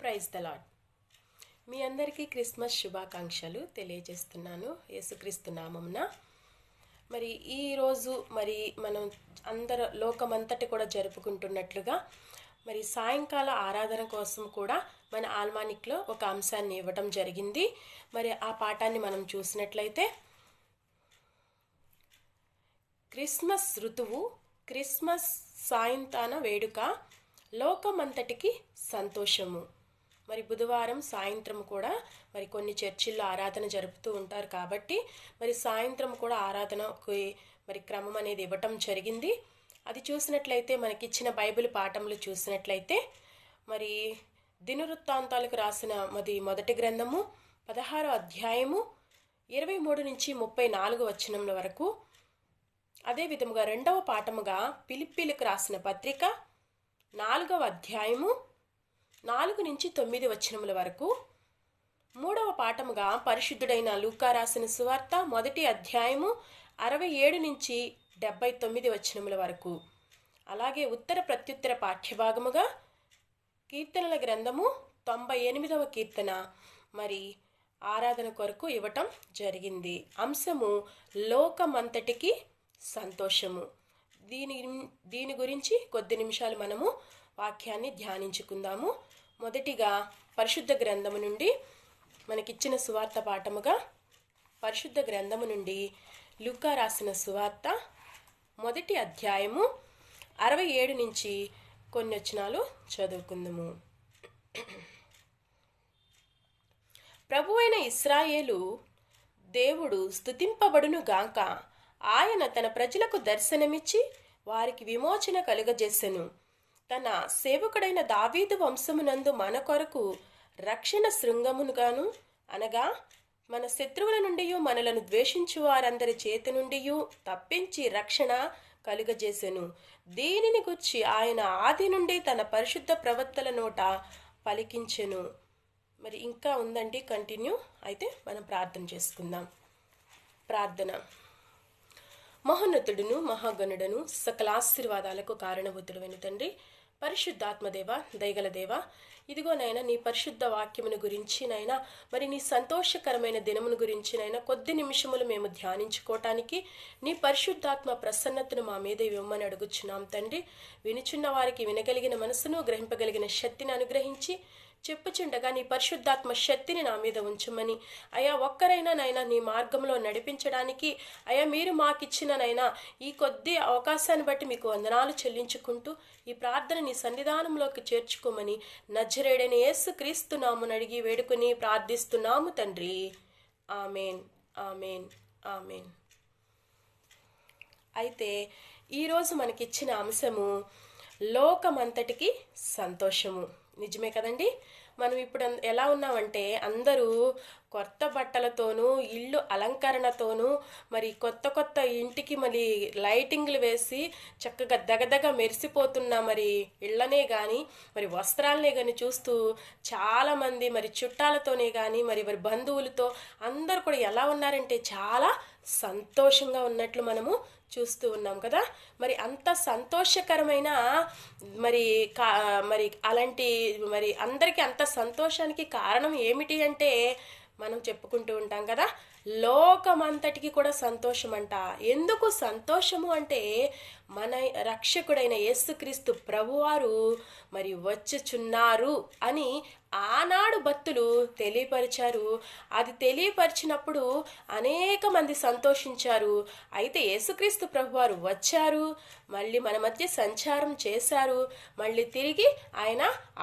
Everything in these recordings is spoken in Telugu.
Praise the lord. మీ అందరికీ క్రిస్మస్ శుభాకాంక్షలు తెలియజేస్తున్నాను యేసుక్రీస్తు నామమున. మరి ఈరోజు మనం లోకమంతటి కూడా జరుపుకుంటున్నట్లుగా మరి సాయంకాల ఆరాధన కోసం కూడా మన ఆల్మానిక్లో ఒక అంశాన్ని ఇవ్వడం జరిగింది. మరి ఆ పాఠాన్ని మనం చూసినట్లయితే, క్రిస్మస్ ఋతువు, క్రిస్మస్ సాయంత్రాన వేడుక, లోకమంతటికి సంతోషము. మరి బుధవారం సాయంత్రం కూడా మరి కొన్ని చర్చిల్లో ఆరాధన జరుపుతూ ఉంటారు కాబట్టి మరి సాయంత్రం కూడా ఆరాధనకి మరి క్రమం అనేది ఇవ్వటం జరిగింది. అది చూసినట్లయితే మనకిచ్చిన బైబిల్ పాఠంలో చూసినట్లయితే మరి దినవృత్తాంతాలకు రాసిన మొదటి గ్రంథము 16వ అధ్యాయము 23 నుంచి 34 వచనముల వరకు, అదే విధముగా రెండవ పాఠముగా ఫిలిప్పీలకు రాసిన పత్రిక 4వ అధ్యాయము 4 నుంచి 9 వచనముల వరకు, మూడవ పాఠముగా పరిశుద్ధుడైన లూకా రాసిన సువార్త 1వ అధ్యాయము 67 నుంచి 79 వచనముల వరకు, అలాగే ఉత్తర ప్రత్యుత్తర పాఠ్యభాగముగా కీర్తనల గ్రంథము 98వ కీర్తన మరి ఆరాధన కొరకు ఇవ్వటం జరిగింది. అంశము లోకమంతటికి సంతోషము. దీని గురించి కొద్ది నిమిషాలు మనము వాక్యాన్ని ధ్యానించుకుందాము. మొదటిగా పరిశుద్ధ గ్రంథము నుండి మనకిచ్చిన సువార్త పాఠముగా పరిశుద్ధ గ్రంథము నుండి లూకా రాసిన సువార్త 1వ అధ్యాయము 67 నుంచి కొన్ని వచనాలు చదువుకుందాము. ప్రభువైన ఇశ్రాయేలు దేవుడు స్తుతింపబడును గాక. ఆయన తన ప్రజలకు దర్శనమిచ్చి వారికి విమోచన కలుగజేసెను. తన సేవకుడైన దావీదు వంశమునందు మన కొరకు రక్షణ శృంగమునుగాను, అనగా మన శత్రువుల నుండి మనలను ద్వేషించు వారందరి చేతి నుండి తప్పించి రక్షణ కలుగజేసెను. దీనిని గుర్చి ఆయన ఆది నుండి తన పరిశుద్ధ ప్రవక్తల నోట పలికించెను. మరి ఇంకా ఉందండి, కంటిన్యూ. అయితే మనం ప్రార్థన చేసుకుందాం. ప్రార్థన. మహోన్నతుడును మహాగణుడను సకల ఆశీర్వాదాలకు కారణభూతుడైన తండ్రి, పరిశుద్ధాత్మదేవ, దయగల దేవ, ఇదిగో నైనా నీ పరిశుద్ధ వాక్యమును గురించి నైనా మరి నీ సంతోషకరమైన దినమును గురించి నైనా కొద్ది నిమిషములు మేము ధ్యానించుకోవటానికి నీ పరిశుద్ధాత్మ ప్రసన్నతను మా మీద ఇవ్వమని అడుగుచున్నాం తండ్రి. వినుచున్న వారికి వినగలిగిన మనసును, గ్రహింపగలిగిన శక్తిని అనుగ్రహించి చెప్పుచుండగా నీ పరిశుద్ధాత్మ శక్తిని నా మీద ఉంచమని, అయా ఒక్కరైనా నైనా నీ మార్గంలో నడిపించడానికి అయా మీరు మాకిచ్చిన నైనా ఈ కొద్ది అవకాశాన్ని బట్టి మీకు వందనాలు చెల్లించుకుంటూ ఈ ప్రార్థన నీ సన్నిధానంలోకి చేర్చుకోమని నజరేయుడైన యేసుక్రీస్తు నామమున అడిగి వేడుకొని ప్రార్థిస్తున్నాము తండ్రి. Amen, amen, amen. అయితే ఈరోజు మనకిచ్చిన అంశము లోకమంతటికి సంతోషము. నిజమే కదండి. మనం ఇప్పుడు ఎలా ఉన్నామంటే అందరూ కొత్త బట్టలతోనూ, ఇల్లు అలంకరణతోనూ, మరి కొత్త ఇంటికి మరి లైటింగ్లు వేసి చక్కగా దగదగ మెరిసిపోతున్న మరి ఇళ్ళనే కానీ మరి వస్త్రాలనే కానీ చూస్తూ చాలామంది మరి చుట్టాలతోనే కానీ మరి బంధువులతో అందరూ కూడా ఎలా ఉన్నారంటే చాలా సంతోషంగా ఉన్నట్లు మనము చూస్తూ ఉన్నాం కదా. మరి అంత సంతోషకరమైన మరి అలాంటి మరి అందరికీ అంత సంతోషానికి కారణం ఏమిటి అంటే మనం చెప్పుకుంటూ ఉంటాం కదా, లోకమంతటికి కూడా సంతోషం అంట. ఎందుకు సంతోషము అంటే మన రక్షకుడైన యేసుక్రీస్తు ప్రభువారు మరి వచ్చుచున్నారు అని ఆనాడు భక్తులు తెలియపరిచారు. అది తెలియపరిచినప్పుడు అనేక మంది సంతోషించారు. అయితే యేసుక్రీస్తు ప్రభువారు వచ్చారు, మళ్ళీ మన మధ్య సంచారం చేశారు, మళ్ళీ తిరిగి ఆయన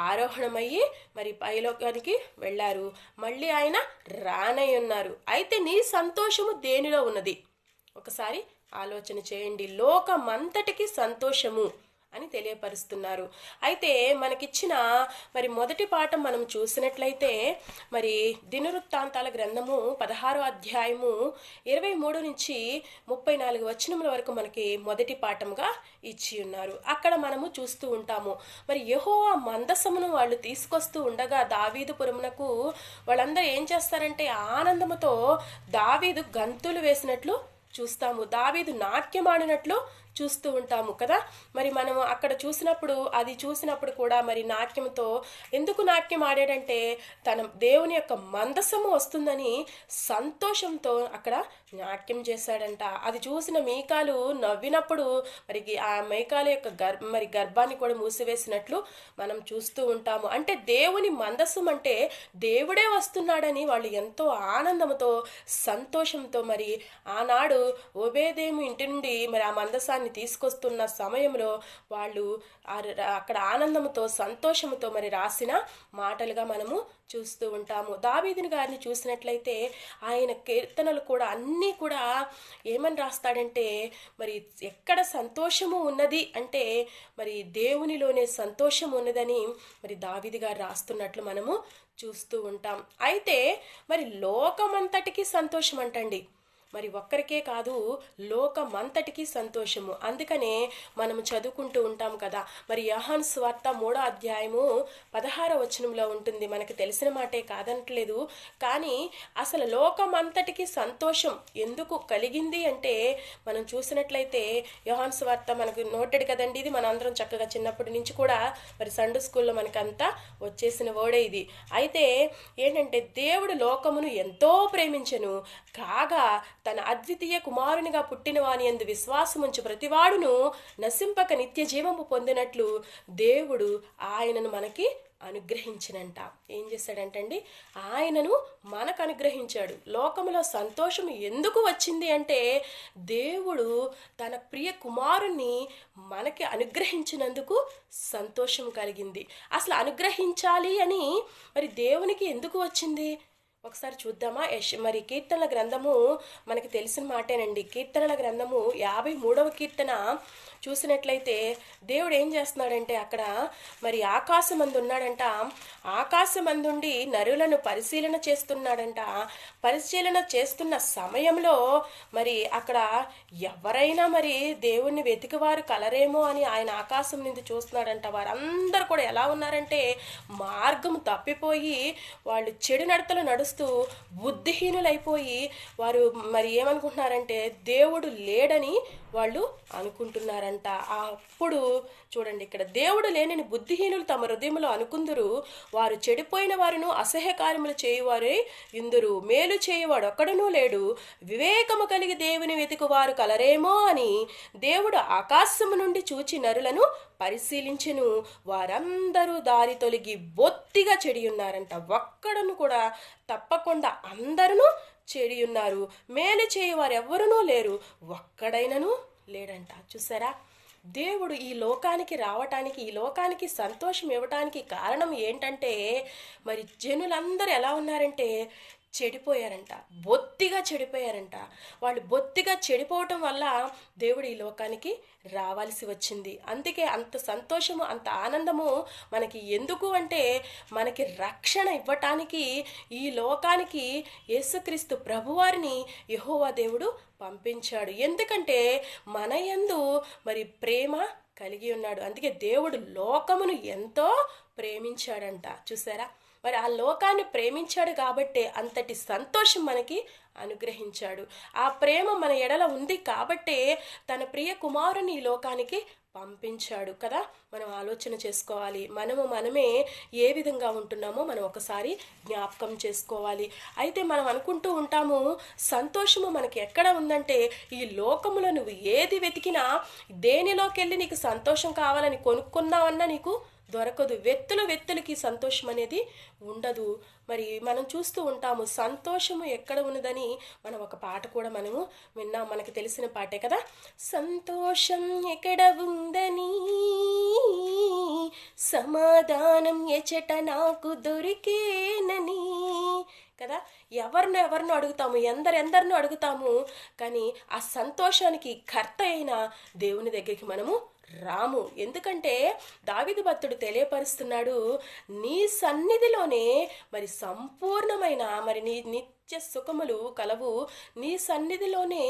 ఆరోహణమయ్యి మరి పైలోకానికి వెళ్ళారు, మళ్ళీ ఆయన రానై ఉన్నారు. అయితే నీ సంతోషము దేనిలో ఉన్నది? ఒకసారి ఆలోచన చేయండి. లోకమంతటికి సంతోషము అని తెలియపరుస్తున్నారు. అయితే మనకిచ్చిన మరి మొదటి పాఠం మనం చూసినట్లయితే మరి దినవృత్తాంతాల గ్రంథము 16వ అధ్యాయము 23 నుంచి 34 వచనముల వరకు మనకి మొదటి పాఠంగా ఇచ్చి ఉన్నారు. అక్కడ మనము చూస్తూ ఉంటాము, మరి యెహోవా మందసమును వాళ్ళు తీసుకొస్తూ ఉండగా దావీదుపురమునకు వాళ్ళందరూ ఏం చేస్తారంటే ఆనందముతో దావీదు గంతులు వేసినట్లు చూస్తాము, దావీదు నాట్యమాడినట్లు చూస్తూ ఉంటాము కదా. మరి మనం అక్కడ చూసినప్పుడు కూడా మరి నాట్యంతో ఎందుకు నాట్యం ఆడాడంటే తన దేవుని యొక్క మందసము వస్తుందని సంతోషంతో అక్కడ నాట్యం చేశాడంట. అది చూసిన మీకాలు నవ్వినప్పుడు మరి ఆ మేకాల యొక్క గర్భాన్ని కూడా మూసివేసినట్లు మనం చూస్తూ ఉంటాము. అంటే దేవుని మందసం అంటే దేవుడే వస్తున్నాడని వాళ్ళు ఎంతో ఆనందంతో సంతోషంతో మరి ఆనాడు ఓబేదేము ఇంటి నుండి మరి ఆ మందసాన్ని తీసుకొస్తున్న సమయంలో వాళ్ళు అక్కడ ఆనందంతో సంతోషంతో మరి రాసిన మాటలుగా మనము చూస్తూ ఉంటాము. దావీదుని గారిని చూసినట్లయితే ఆయన కీర్తనలు కూడా అన్నీ కూడా ఏమని రాస్తాడంటే మరి ఎక్కడ సంతోషము ఉన్నది అంటే మరి దేవునిలోనే సంతోషం ఉన్నదని మరి దావీదు గారు రాస్తున్నట్లు మనము చూస్తూ ఉంటాం. అయితే మరి లోకమంతటికి సంతోషం అంటండి, మరి ఒక్కరికే కాదు లోకమంతటికి సంతోషము. అందుకనే మనము చదువుకుంటూ ఉంటాం కదా. మరి యోహాను సువార్త 3వ అధ్యాయము 16వ వచనంలో ఉంటుంది. మనకు తెలిసిన మాటే కాదనట్లేదు, కానీ అసలు లోకమంతటికి సంతోషం ఎందుకు కలిగింది అంటే మనం చూసినట్లయితే యోహాను సువార్త మనకు నోటెడ్ కదండి. ఇది మన అందరం చక్కగా చిన్నప్పటి నుంచి కూడా మరి సండే స్కూల్లో మనకంతా వచ్చేసిన వర్డే ఇది. అయితే ఏంటంటే దేవుడు లోకమును ఎంతో ప్రేమించెను కాగా తన అద్వితీయ కుమారునిగా పుట్టిన వాని యందు విశ్వాసముంచు ప్రతివాడును నశింపక నిత్య జీవము పొందినట్లు దేవుడు ఆయనను మనకి అనుగ్రహించినంట. ఏం చేశాడంటండి? ఆయనను మనకు అనుగ్రహించాడు. లోకములో సంతోషం ఎందుకు వచ్చింది అంటే దేవుడు తన ప్రియ కుమారుణ్ణి మనకి అనుగ్రహించినందుకు సంతోషం కలిగింది. అసలు అనుగ్రహించాలి అని మరి దేవునికి ఎందుకు వచ్చింది ఒకసారి చూద్దామా. మరి కీర్తనల గ్రంథము మనకి తెలిసిన మాటేనండి. కీర్తనల గ్రంథము 53వ కీర్తన చూసినట్లయితే దేవుడు ఏం చేస్తున్నాడంటే అక్కడ మరి ఆకాశమందు ఉన్నాడంట. ఆకాశమందుండి నరులను పరిశీలన చేస్తున్నాడంట. పరిశీలన చేస్తున్న సమయంలో మరి అక్కడ ఎవరైనా మరి దేవుణ్ణి వెతికివారు కలరేమో అని ఆయన ఆకాశం నుండి చూస్తున్నాడంట. వారందరూ కూడా ఎలా ఉన్నారంటే మార్గం తప్పిపోయి వాళ్ళు చెడు నడతలు నడుస్తూ బుద్ధిహీనులైపోయి వారు మరి ఏమనుకుంటున్నారంటే దేవుడు లేడని వాళ్ళు అనుకుంటున్నారంట. అప్పుడు చూడండి, ఇక్కడ దేవుడు లేనని బుద్ధిహీనులు తమ హృదయంలో అనుకుందురు. వారు చెడిపోయిన వారును అసహ్య కార్యములు చేయువారే ఇందురు. మేలు చేయువాడు ఒక్కడునూ లేడు. వివేకము కలిగి దేవుని వెతుకువారు కలరేమో అని దేవుడు ఆకాశము నుండి చూచి నరులను పరిశీలించెను. వారందరూ దారి తొలగి బొత్తిగా చెడి ఉన్నారంట. ఒక్కడను కూడా తప్పకుండా అందరూ చెడి ఉన్నారు. మేలు చేయువారు ఎవ్వరునూ లేరు, ఒక్కడైనను లేడంట. చూసారా, దేవుడు ఈ లోకానికి రావటానికి, ఈ లోకానికి సంతోషం ఇవ్వటానికి కారణం ఏంటంటే మరి జనులందరూ ఎలా ఉన్నారంటే చెడిపోయారంట, బొత్తిగా చెడిపోయారంట. వాళ్ళు బొత్తిగా చెడిపోవటం వల్ల దేవుడు ఈ లోకానికి రావాల్సి వచ్చింది. అందుకే అంత సంతోషము, అంత ఆనందము మనకి ఎందుకు అంటే మనకి రక్షణ ఇవ్వటానికి ఈ లోకానికి యేసుక్రీస్తు ప్రభువారిని యెహోవా దేవుడు పంపించాడు. ఎందుకంటే మన యందు మరి ప్రేమ కలిగి ఉన్నాడు. అందుకే దేవుడు లోకమును ఎంతో ప్రేమించాడంట. చూసారా, మరి ఆ లోకాన్ని ప్రేమించాడు కాబట్టే అంతటి సంతోషం మనకి అనుగ్రహించాడు. ఆ ప్రేమ మన ఎడల ఉంది కాబట్టే తన ప్రియ కుమారుని ఈ లోకానికి పంపించాడు కదా. మనం ఆలోచన చేసుకోవాలి, మనమే ఏ విధంగా ఉంటున్నామో మనం ఒకసారి జ్ఞాపకం చేసుకోవాలి. అయితే మనం అనుకుంటూ ఉంటాము సంతోషము మనకి ఎక్కడ ఉందంటే ఈ లోకములో నువ్వు ఏది వెతికినా, దేనిలోకి వెళ్ళి నీకు సంతోషం కావాలని కొనుక్కున్నావన్నా నీకు దొరకదు. వెత్తులకి సంతోషం అనేది ఉండదు. మరి మనం చూస్తూ ఉంటాము సంతోషము ఎక్కడ ఉన్నదని మనం ఒక పాట కూడా మనము విన్నాం, మనకి తెలిసిన పాటే కదా. సంతోషం ఎక్కడ ఉందని సమాధానం ఎచట నాకు దొరికేనని కదా. ఎవరినో అడుగుతాము, ఎందరినో అడుగుతాము, కానీ ఆ సంతోషానికి కర్త అయిన దేవుని దగ్గరికి మనము రాము. ఎందుకంటే దావీదు భక్తుడు తెలియపరుస్తున్నాడు, నీ సన్నిధిలోనే మరి సంపూర్ణమైన మరి నీ సుఖములు కలవు, నీ సన్నిధిలోనే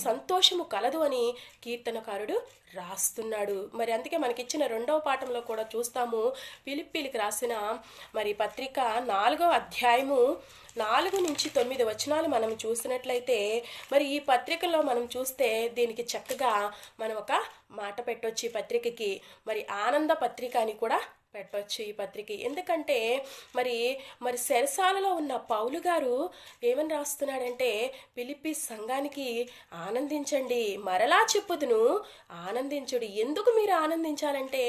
సంతోషము కలదు అని కీర్తనకారుడు రాస్తున్నాడు. మరి అందుకే మనకిచ్చిన 2వ పాఠంలో కూడా చూస్తాము. ఫిలిప్పీలకు రాసిన పత్రిక 4వ అధ్యాయము 4-9 వచనాలు మనం చూసినట్లయితే, ఈ పత్రికలో మనం చూస్తే దీనికి చక్కగా మనం ఒక మాట పెట్టొచ్చు. ఈ పత్రికకి ఆనంద పత్రిక అని కూడా పెట్టవచ్చు ఈ పత్రిక. ఎందుకంటే సెరసాలలో ఉన్న పౌలు గారు ఏమని రాస్తున్నాడంటే, ఫిలిప్పీ సంఘానికి ఆనందించండి, మరలా చెప్పుదును ఆనందించుడి. ఎందుకు మీరు ఆనందించాలంటే,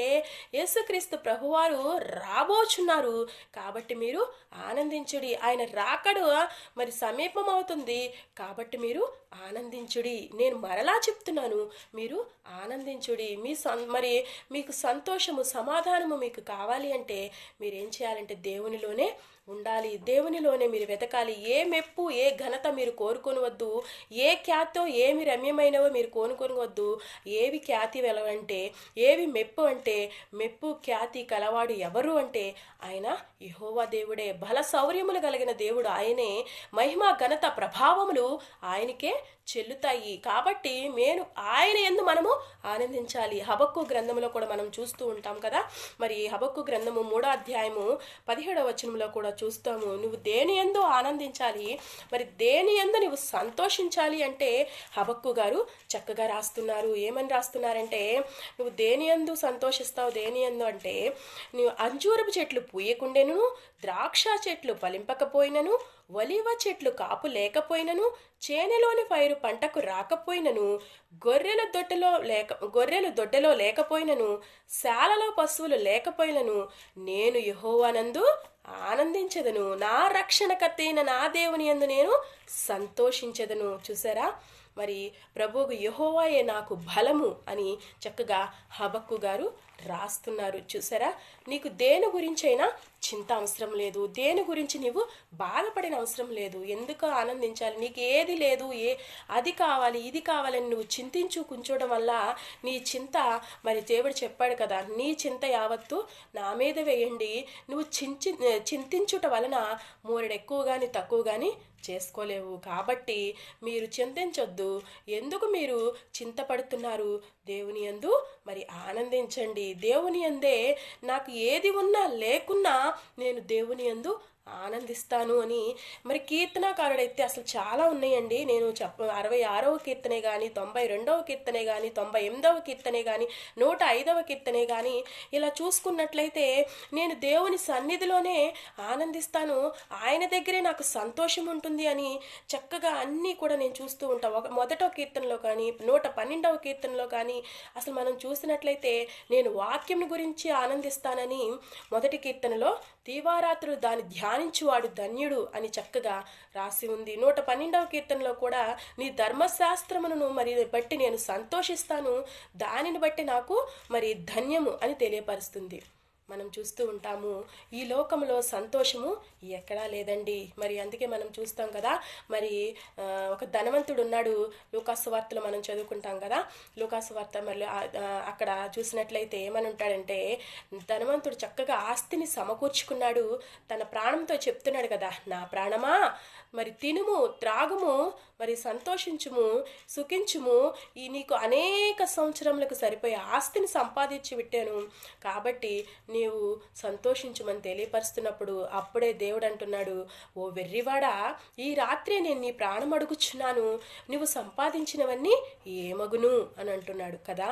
యేసుక్రీస్తు ప్రభువారు రాబోచున్నారు కాబట్టి మీరు ఆనందించుడి. ఆయన రాకడు సమీపం అవుతుంది కాబట్టి మీరు ఆనందించుడి. నేను మరలా చెప్తున్నాను, మీరు ఆనందించుడి. మీకు సంతోషము సమాధానము మీకు కావాలి అంటే మీరేం చేయాలంటే దేవునిలోనే ఉండాలి, దేవునిలోనే మీరు వెతకాలి. ఏ మెప్పు ఏ ఘనత మీరు కోరుకొనవద్దు, ఏ ఖ్యాతో ఏమి రమ్యమైనవో మీరు కోరుకొనవద్దు. ఏవి ఖ్యాతి వెలవంటే, ఏవి మెప్పు అంటే, మెప్పు ఖ్యాతి కలవాడు ఎవరు అంటే ఆయన యెహోవా దేవుడే. బల శౌర్యములు కలిగిన దేవుడు ఆయనే. మహిమ ఘనత ప్రభావములు ఆయనకే చెల్లుతాయి. కాబట్టి ఆయన యందు మనము ఆనందించాలి. హబక్కు గ్రంథంలో కూడా మనం చూస్తూ ఉంటాం కదా. హబక్కు గ్రంథము 3వ అధ్యాయము 17వ వచనంలో కూడా చూస్తాము. నువ్వు దేని యందు ఆనందించాలి, దేని యందు నువ్వు సంతోషించాలి అంటే హబక్కు గారు చక్కగా రాస్తున్నారు. ఏమని రాస్తున్నారంటే, నువ్వు దేని యందు సంతోషిస్తావు, దేని యందు అంటే, నువ్వు అంజూరపు చెట్లు పూయకుండెను, ద్రాక్ష చెట్లు ఫలింపకపోయినను, ఒలీవ చెట్లు కాపు లేకపోయినను, చేనెలోని పైరు పంటకు రాకపోయినను, గొర్రెలు దొడ్డలో లేకపోయినను, శాలలో పశువులు లేకపోయినను, నేను యెహోవానందు ఆనందించెదను, నా రక్షణకర్త అయిన నా దేవుని యందు నేను సంతోషించెదను. చూసారా, ప్రభువు యెహోవాయే నాకు బలము అని చక్కగా హబక్కు గారు రాస్తున్నారు. చూసారా, నీకు దేని గురించైనా చింత అవసరం లేదు, దేని గురించి నీవు బాధపడిన అవసరం లేదు. ఎందుకు ఆనందించాలి? నీకు ఏది లేదు, అది కావాలి ఇది కావాలని నువ్వు చింతించు కూర్చోవడం వల్ల నీ చింత, దేవుడు చెప్పాడు కదా, నీ చింత యావత్తు నా మీద వేయండి. నువ్వు చింతించుట వలన మూరెడు ఎక్కువ కానీ తక్కువ కానీ చేసుకోలేవు. కాబట్టి మీరు చింతించొద్దు. ఎందుకు మీరు చింతపడుతున్నారు? దేవుని యందు ఆనందించండి. దేవుని యందే నాకు ఏది ఉన్నా లేకున్నా నేను దేవుని యందు ఆనందిస్తాను అని కీర్తనాకారుడైతే అసలు చాలా ఉన్నాయండి. నేను 66వ కీర్తనే కానీ, 92వ కీర్తనే కానీ, 98వ కీర్తనే కానీ, 105వ కీర్తనే కానీ ఇలా చూసుకున్నట్లయితే నేను దేవుని సన్నిధిలోనే ఆనందిస్తాను, ఆయన దగ్గరే నాకు సంతోషం ఉంటుంది అని చక్కగా అన్నీ కూడా నేను చూస్తూ ఉంటాను. మొదటో కీర్తనలో కానీ, 112వ కీర్తనలో కానీ అసలు మనం చూసినట్లయితే నేను వాక్యం గురించి ఆనందిస్తానని మొదటి కీర్తనలో దీవారాత్రులు దాని ధ్యానించువాడు ధన్యుడు అని చక్కగా రాసి ఉంది. 112వ కీర్తనలో కూడా నీ ధర్మశాస్త్రమును బట్టి నేను సంతోషిస్తాను, దానిని బట్టి నాకు ధన్యము అని తెలియపరుస్తుంది. మనం చూస్తూ ఉంటాము ఈ లోకంలో సంతోషము ఎక్కడా లేదండి. అందుకే మనం చూస్తాం కదా, ఒక ధనవంతుడు ఉన్నాడు. లూకాసు వార్తలో మనం చదువుకుంటాం కదా. లూకాసు వార్త అక్కడ చూసినట్లయితే ఏమని ఉంటాడంటే, ధనవంతుడు చక్కగా ఆస్తిని సమకూర్చుకున్నాడు. తన ప్రాణంతో చెప్తున్నాడు కదా, నా ప్రాణమా తినుము త్రాగుము సంతోషించుము సుఖించుము, నీకు అనేక సంవత్సరములకు సరిపోయే ఆస్తిని సంపాదించి పెట్టాను కాబట్టి నీవు సంతోషించుమని తెలియపరుస్తున్నప్పుడు అప్పుడే దేవుడు అంటున్నాడు, ఓ వెర్రివాడా, ఈ రాత్రే నేను నీ ప్రాణం అడుగుచున్నాను, నువ్వు సంపాదించినవన్నీ ఏమగును అని అంటున్నాడు కదా.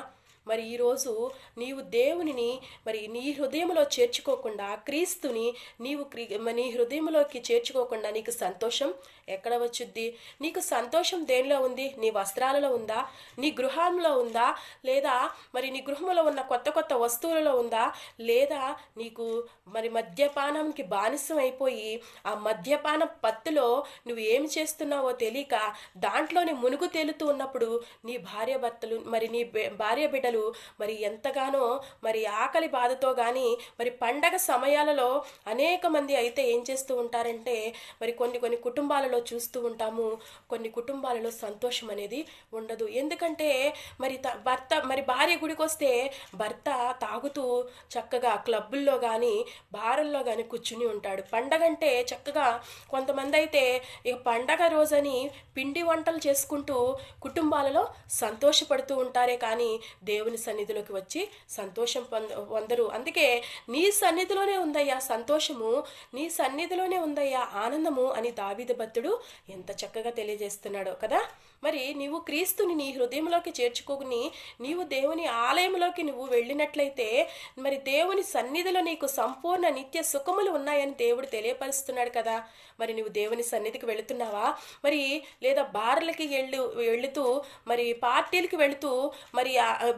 ఈరోజు నీవు దేవునిని నీ హృదయంలో చేర్చుకోకుండా, క్రీస్తుని నీవు నీ హృదయంలోకి చేర్చుకోకుండా నీకు సంతోషం ఎక్కడ వచ్చుద్ది? నీకు సంతోషం దేనిలో ఉంది? నీ వస్త్రాలలో ఉందా? నీ గృహంలో ఉందా? లేదా నీ గృహంలో ఉన్న కొత్త కొత్త వస్తువులలో ఉందా? లేదా నీకు మద్యపానంకి బానిసం అయిపోయి ఆ మద్యపాన పత్తులో నువ్వు ఏమి చేస్తున్నావో తెలియక దాంట్లోనే మునుగు తేలుతూ ఉన్నప్పుడు నీ భార్య బిడ్డలు బిడ్డలు మరి ఎంతగానో మరి ఆకలి బాధతో కానీ మరి పండగ సమయాలలో అనేక మంది అయితే ఏం చేస్తూ ఉంటారంటే మరి కొన్ని కొన్ని కుటుంబాలలో చూస్తూ ఉంటాము, కొన్ని కుటుంబాలలో సంతోషం అనేది ఉండదు. ఎందుకంటే మరి భర్త మరి భార్య గుడికి వస్తే భర్త తాగుతూ చక్కగా క్లబ్బుల్లో కానీ బారుల్లో కానీ కూర్చుని ఉంటాడు. పండగంటే చక్కగా కొంతమంది అయితే ఇక పండగ రోజని పిండి వంటలు చేసుకుంటూ కుటుంబాలలో సంతోషపడుతూ ఉంటారే కానీ దేవుని సన్నిధిలోకి వచ్చి సంతోషం పొందరు. అందుకే నీ సన్నిధిలోనే ఉందయ్యా సంతోషము, నీ సన్నిధిలోనే ఉందయ్యా ఆనందము అని దావీదు భక్తుడు ఎంత చక్కగా తెలియజేస్తున్నాడో కదా. మరి నీవు క్రీస్తుని నీ హృదయంలోకి చేర్చుకొని నీవు దేవుని ఆలయంలోకి నువ్వు వెళ్ళినట్లయితే మరి దేవుని సన్నిధిలో నీకు సంపూర్ణ నిత్య సుఖములు ఉన్నాయని దేవుడు తెలియపరుస్తున్నాడు కదా. మరి నువ్వు దేవుని సన్నిధికి వెళుతున్నావా? మరి లేదా బార్లకి వెళుతూ మరి పార్టీలకి వెళుతూ మరి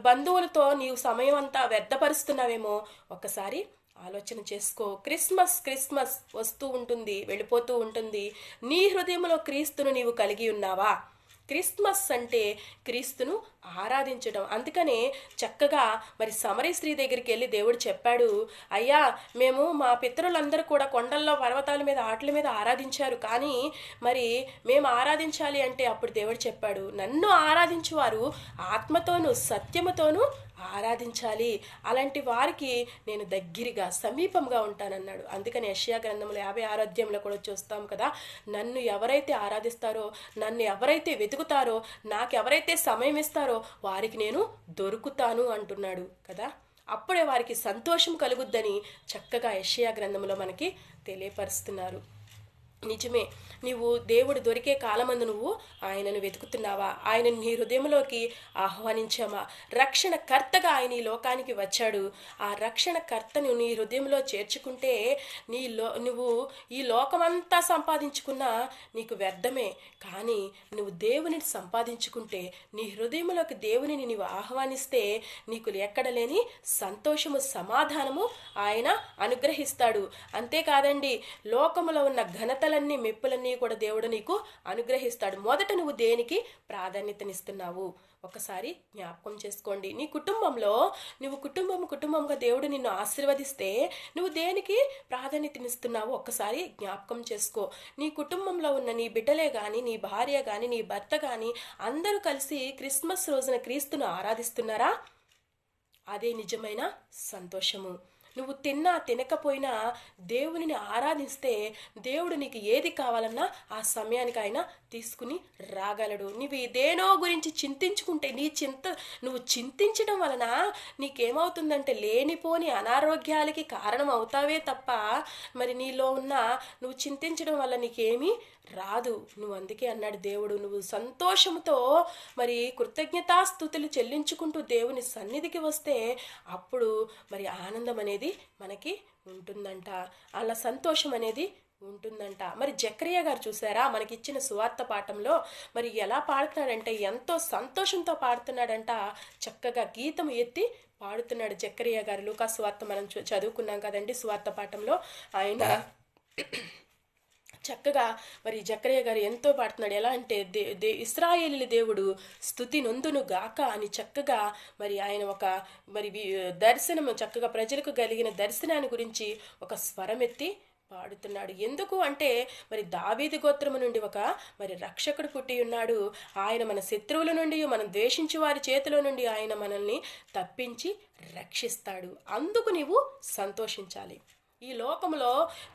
బంధువులతో నీవు సమయం అంతా వ్యర్థపరుస్తున్నావేమో ఒక్కసారి ఆలోచన చేసుకో. క్రిస్మస్ వస్తూ ఉంటుంది, వెళ్ళిపోతూ ఉంటుంది. నీ హృదయంలో క్రీస్తును నీవు కలిగి ఉన్నావా? క్రిస్మస్ అంటే క్రీస్తును ఆరాధించడం. అందుకనే చక్కగా మరి సమరీ స్త్రీ దగ్గరికి వెళ్ళి దేవుడు చెప్పాడు, అయ్యా మేము మా పితరులందరూ కూడా కొండల్లో పర్వతాల మీద ఆటల మీద ఆరాధించారు, కానీ మరి మేము ఆరాధించాలి అంటే అప్పుడు దేవుడు చెప్పాడు, నన్ను ఆరాధించువారు ఆత్మతోనూ సత్యముతోనూ ఆరాధించాలి, అలాంటి వారికి నేను దగ్గరగా సమీపంగా ఉంటానన్నాడు. అందుకని యెషయా గ్రంథంలో 56వ అధ్యాయంలో కూడా చూస్తాం కదా, నన్ను ఎవరైతే ఆరాధిస్తారో, నన్ను ఎవరైతే వెతుకుతారో, నాకెవరైతే సమయం ఇస్తారో వారికి నేను దొరుకుతాను అంటున్నాడు కదా. అప్పుడే వారికి సంతోషం కలుగుద్దని చక్కగా యెషయా గ్రంథంలో మనకి తెలియపరుస్తున్నారు. నిజమే, నీవు దేవుడు దొరికే కాలమందు నువ్వు ఆయనను వెతుకుతున్నావా? ఆయనను నీ హృదయంలోకి ఆహ్వానించామా? రక్షణకర్తగా ఆయన ఈ లోకానికి వచ్చాడు. ఆ రక్షణకర్తను నీ హృదయంలో చేర్చుకుంటే నువ్వు ఈ లోకమంతా సంపాదించుకున్నా నీకు వ్యర్థమే. కానీ నువ్వు దేవునిని సంపాదించుకుంటే, నీ హృదయంలోకి దేవునిని నీవు ఆహ్వానిస్తే నీకు ఎక్కడ లేని సంతోషము సమాధానము ఆయన అనుగ్రహిస్తాడు. అంతేకాదండి, లోకములో ఉన్న ఘనతలన్నీ మెప్పులన్నీ కూడా దేవుడు నీకు అనుగ్రహిస్తాడు. మొదట నువ్వు దేనికి ప్రాధాన్యతనిస్తున్నావు ఒకసారి జ్ఞాపకం చేసుకోండి. నీ కుటుంబంలో నువ్వు కుటుంబంగా దేవుడు నిన్ను ఆశీర్వదిస్తే నువ్వు దేనికి ప్రాధాన్యతనిస్తున్నావు ఒక్కసారి జ్ఞాపకం చేసుకో. నీ కుటుంబంలో ఉన్న నీ బిడ్డలే కానీ, నీ భార్య కానీ, నీ భర్త కానీ అందరూ కలిసి క్రిస్మస్ రోజున క్రీస్తును ఆరాధిస్తున్నారా? అదే నిజమైన సంతోషము. నువ్వు తిన్నా తినకపోయినా దేవునిని ఆరాధిస్తే దేవుడు నీకు ఏది కావాలన్నా ఆ సమయానికి ఆయన తీసుకుని రాగలడు. నువ్వు దేనో గురించి చింతించుకుంటే నువ్వు చింతించడం వలన నీకేమవుతుందంటే లేనిపోని అనారోగ్యాలకి కారణం అవుతావే తప్ప మరి నీలో ఉన్న నువ్వు చింతించడం వల్ల నీకేమీ రాదు. నువ్వు అందుకే అన్నాడు దేవుడు, నువ్వు సంతోషంతో మరి కృతజ్ఞతాస్తుతులు చెల్లించుకుంటూ దేవుని సన్నిధికి వస్తే అప్పుడు మరి ఆనందం అనేది మనకి ఉంటుందంట, అలా సంతోషం అనేది ఉంటుందంట. మరి జకరియా గారు చూసారా, మనకిచ్చిన సువార్త పాఠంలో మరి ఎలా పాడుతున్నాడంటే ఎంతో సంతోషంతో పాడుతున్నాడంట. చక్కగా గీతం ఎత్తి పాడుతున్నాడు జకరియా గారు. లూకా సువార్త మనం చదువుకున్నాం కదండి సువార్త పాఠంలో. ఆయన చక్కగా మరి జకరియా గారు ఎంతో పాడుతున్నాడు. ఎలా అంటే ఇశ్రాయేలు దేవుడు స్తుతి నొందును గాక అని చక్కగా మరి ఆయన ఒక మరి దర్శనము చక్కగా ప్రజలకు కలిగిన దర్శనాన్ని గురించి ఒక స్వరం ఎత్తి పాడుతున్నాడు. ఎందుకు అంటే మరి దావీదు గోత్రము నుండి ఒక మరి రక్షకుడు పుట్టి ఉన్నాడు. ఆయన మన శత్రువుల నుండి, మనం ద్వేషించే వారి చేతిలో నుండి ఆయన మనల్ని తప్పించి రక్షిస్తాడు. అందుకు నీవు సంతోషించాలి. ఈ లోకంలో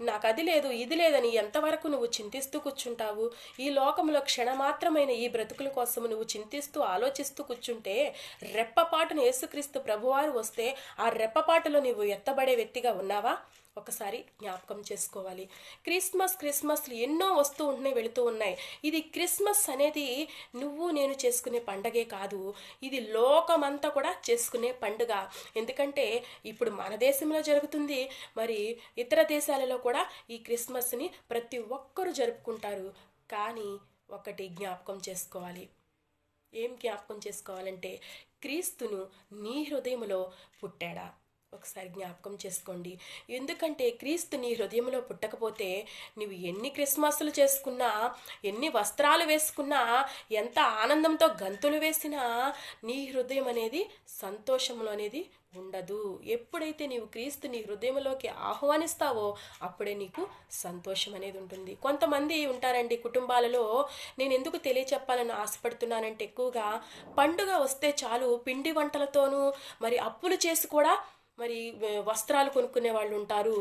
నాకు అది లేదు ఇది లేదని ఎంతవరకు నువ్వు చింతిస్తూ కూర్చుంటావు? ఈ లోకంలో క్షణమాత్రమైన ఈ బ్రతుకుల కోసం నువ్వు చింతిస్తూ ఆలోచిస్తూ కూర్చుంటే రెప్పపాటును యేసుక్రీస్తు ప్రభువారు వస్తే ఆ రెప్పపాటులో నువ్వు ఎత్తబడే వ్యక్తిగా ఉన్నావా? ఒకసారి జ్ఞాపకం చేసుకోవాలి. క్రిస్మస్లు ఎన్నో వస్తూ ఉంటున్నాయి, వెళుతూ ఉన్నాయి. ఇది క్రిస్మస్ అనేది నువ్వు నేను చేసుకునే పండగే కాదు, ఇది లోకమంతా కూడా చేసుకునే పండుగ. ఎందుకంటే ఇప్పుడు మన దేశంలో జరుగుతుంది, మరి ఇతర దేశాలలో కూడా ఈ క్రిస్మస్ని ప్రతి ఒక్కరూ జరుపుకుంటారు. కానీ ఒకటి జ్ఞాపకం చేసుకోవాలి. ఏం జ్ఞాపకం చేసుకోవాలంటే క్రీస్తును నీ హృదయంలో పుట్టాడా? ఒకసారి జ్ఞాపకం చేసుకోండి. ఎందుకంటే క్రీస్తు నీ హృదయంలో పుట్టకపోతే నువ్వు ఎన్ని క్రిస్మస్లు చేసుకున్నా, ఎన్ని వస్త్రాలు వేసుకున్నా, ఎంత ఆనందంతో గంతులు వేసినా నీ హృదయం అనేది సంతోషంలో అనేది ఉండదు. ఎప్పుడైతే నీవు క్రీస్తు నీ హృదయంలోకి ఆహ్వానిస్తావో అప్పుడే నీకు సంతోషం అనేది ఉంటుంది. కొంతమంది ఉంటారండి కుటుంబాలలో, నేను ఎందుకు తెలియచెప్పాలని ఆశపడుతున్నానంటే, ఎక్కువగా పండుగ వస్తే చాలు పిండి వంటలతోనూ మరి అప్పులు చేసి కూడా మరి వస్త్రాలు కొనుక్కునే వాళ్ళు ఉంటారు.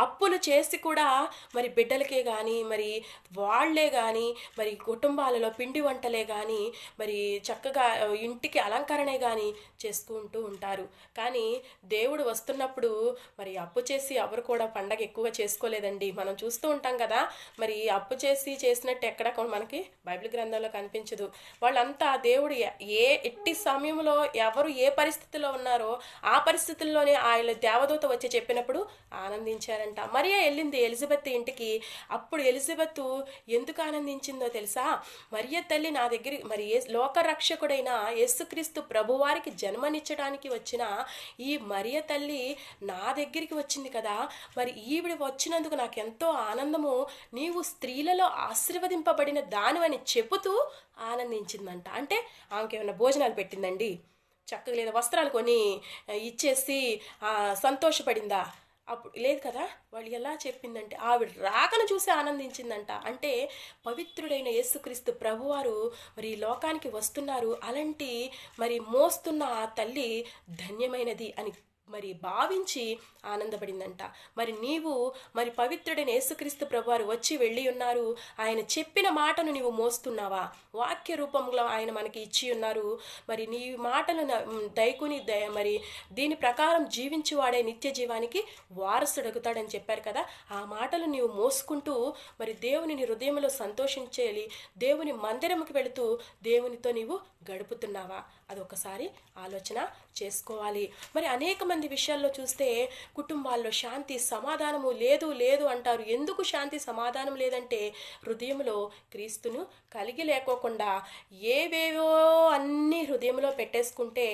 అప్పులు చేసి కూడా మరి బిడ్డలకే కానీ మరి వాళ్లే కానీ మరి కుటుంబాలలో పిండి వంటలే కానీ మరి చక్కగా ఇంటికి అలంకరణే కానీ చేసుకుంటూ ఉంటారు. కానీ దేవుడు వస్తున్నప్పుడు మరి అప్పు చేసి ఎవరు కూడా పండగ ఎక్కువగా చేసుకోలేదండి. మనం చూస్తూ ఉంటాం కదా, మరి అప్పు చేసి చేసినట్టు ఎక్కడ మనకి బైబిల్ గ్రంథంలో కనిపించదు. వాళ్ళంతా దేవుడు ఎట్టి సమయంలో ఎవరు ఏ పరిస్థితిలో ఉన్నారో ఆ పరిస్థితుల్లోనే ఆయన దేవదూత వచ్చి చెప్పినప్పుడు ఆనందించారంట. మరియా వెళ్ళింది ఎలిజబెత్ ఇంటికి. అప్పుడు ఎలిజబెత్ ఎందుకు ఆనందించిందో తెలుసా? మరియ తల్లి నా దగ్గర మరి లోకరక్షకుడైన యేసుక్రీస్తు ప్రభువారికి జన్మనిచ్చడానికి వచ్చిన ఈ మరియ తల్లి నా దగ్గరికి వచ్చింది కదా, మరి ఈవిడ వచ్చినందుకు నాకు ఎంతో ఆనందము, నీవు స్త్రీలలో ఆశీర్వదింపబడిన దానివని చెబుతూ ఆనందించిందంట. అంటే ఆమెకి ఏమైనా భోజనాలు పెట్టిందండి? చక్కగా లేదా వస్త్రాలు కొని ఇచ్చేసి సంతోషపడిందా? అప్పుడు లేదు కదా. వాళ్ళు ఎలా చెప్పిందంటే ఆవిడ రాకను చూసి ఆనందించిందంట. అంటే పవిత్రుడైన యేసుక్రీస్తు ప్రభువారు మరి ఈ లోకానికి వస్తున్నారు, అలాంటి మరి మోస్తున్న ఆ తల్లి ధన్యమైనది అని మరి భావించి ఆనందపడిందంట. మరి నీవు మరి పవిత్రుడైన యేసుక్రీస్తు ప్రభువారు వచ్చి వెళ్ళి ఉన్నారు, ఆయన చెప్పిన మాటను నీవు మోస్తున్నావా? వాక్య రూపంలో ఆయన మనకి ఇచ్చి ఉన్నారు. మరి నీ మాటలను దయకుని మరి దీని ప్రకారం జీవించువాడే నిత్య జీవానికి వారసుడగుతాడని చెప్పారు కదా. ఆ మాటలు నీవు మోసుకుంటూ మరి దేవుని నీ హృదయంలో సంతోషించేయాలి. దేవుని మందిరంకి వెళుతూ దేవునితో నీవు గడుపుతున్నావా? అదొకసారి ఆలోచన చేసుకోవాలి. మరి అనేక మంది విషయాల్లో చూస్తే కుటుంబాల్లో శాంతి సమాధానము లేదు లేదు అంటారు. ఎందుకు శాంతి సమాధానం లేదంటే హృదయంలో క్రీస్తును కలిగి లేకోకుండా ఏవేవో అన్నీ హృదయంలో పెట్టేసుకుంటే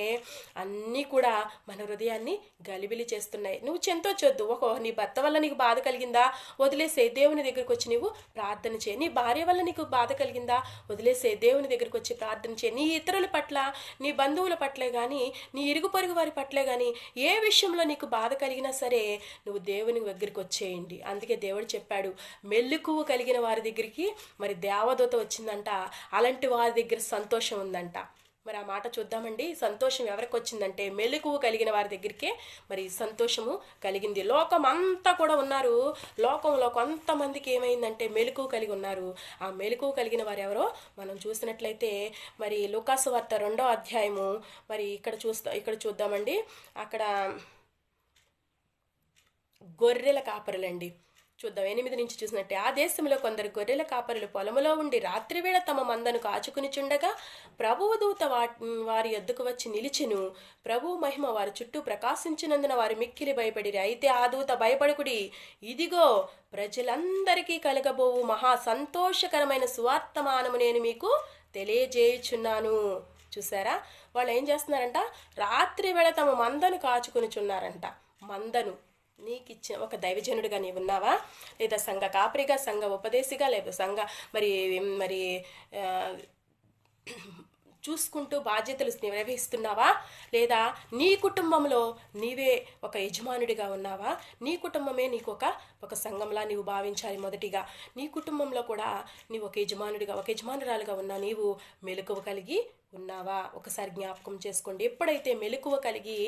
అన్నీ కూడా మన హృదయాన్ని గలిబిలి చేస్తున్నాయి. నువ్వు చెంతొచ్చొద్దు. నీ భర్త వల్ల నీకు బాధ కలిగిందా? వదిలేసే దేవుని దగ్గరికి వచ్చి నీవు ప్రార్థన చేయి. నీ భార్య వల్ల నీకు బాధ కలిగిందా? వదిలేసే దేవుని దగ్గరికి వచ్చి ప్రార్థన చేయి. నీ ఇతరుల పట్ల, నీ బంధువుల పట్లే కానీ, నీ ఇరుగు పొరుగు వారి పట్లే కానీ ఏ విషయంలో నీకు బాధ కలిగినా సరే నువ్వు దేవుని దగ్గరికి వచ్చేయండి. అందుకే దేవుడు చెప్పాడు, మెలకువ కలిగిన వారి దగ్గరికి మరి దేవదూత వచ్చిందంట, అలాంటి వారి దగ్గర సంతోషం ఉందంట. మరి ఆ మాట చూద్దామండి. సంతోషం ఎవరికి వచ్చిందంటే మెలకువ కలిగిన వారి దగ్గరికే మరి సంతోషము కలిగింది. లోకం అంతా కూడా ఉన్నారు, లోకంలో కొంతమందికి ఏమైందంటే మెలకువ కలిగి ఉన్నారు. ఆ మెలకువ కలిగిన వారు ఎవరో మనం చూసినట్లయితే మరి లూకాసు వార్త 2వ అధ్యాయము మరి ఇక్కడ చూద్దామండి. అక్కడ గొర్రెల కాపరులండి. చూద్దాం 8 నుంచి చూసినట్టే. ఆ దేశంలో కొందరు గొర్రెల కాపరులు పొలములో ఉండి రాత్రివేళ తమ మందను కాచుకుని చుండగా ప్రభువు దూత వారి యొద్దకు వచ్చి నిలిచెను. ప్రభువు మహిమ వారి చుట్టూ ప్రకాశించినందున వారు మిక్కిలి భయపడిరి. అయితే ఆ దూత, భయపడకుడి, ఇదిగో ప్రజలందరికీ కలగబోవు మహా సంతోషకరమైన సువార్తమానము నేను మీకు తెలియజేయుచున్నాను. చూసారా, వాళ్ళు ఏం చేస్తున్నారంట? రాత్రి వేళ తమ మందను కాచుకుని చున్నారంట. మందను నీకు ఇచ్చిన ఒక దైవజనుడిగా నీవు ఉన్నావా? లేదా సంఘ కాపరిగా, సంఘ ఉపదేశిగా, లేదా సంఘ మరి మరి చూసుకుంటూ బాధ్యతలు నిర్వహిస్తున్నావా? లేదా నీ కుటుంబంలో నీవే ఒక యజమానుడిగా ఉన్నావా? నీ కుటుంబమే నీకు ఒక సంఘంలా నీవు భావించాలి. మొదటిగా నీ కుటుంబంలో కూడా నీవు ఒక యజమానుడిగా, ఒక యజమానురాలుగా ఉన్నా నీవు మెలకువ కలిగి ఉన్నావా? ఒకసారి జ్ఞాపకం చేసుకోండి. ఎప్పుడైతే మెలకువ కలిగి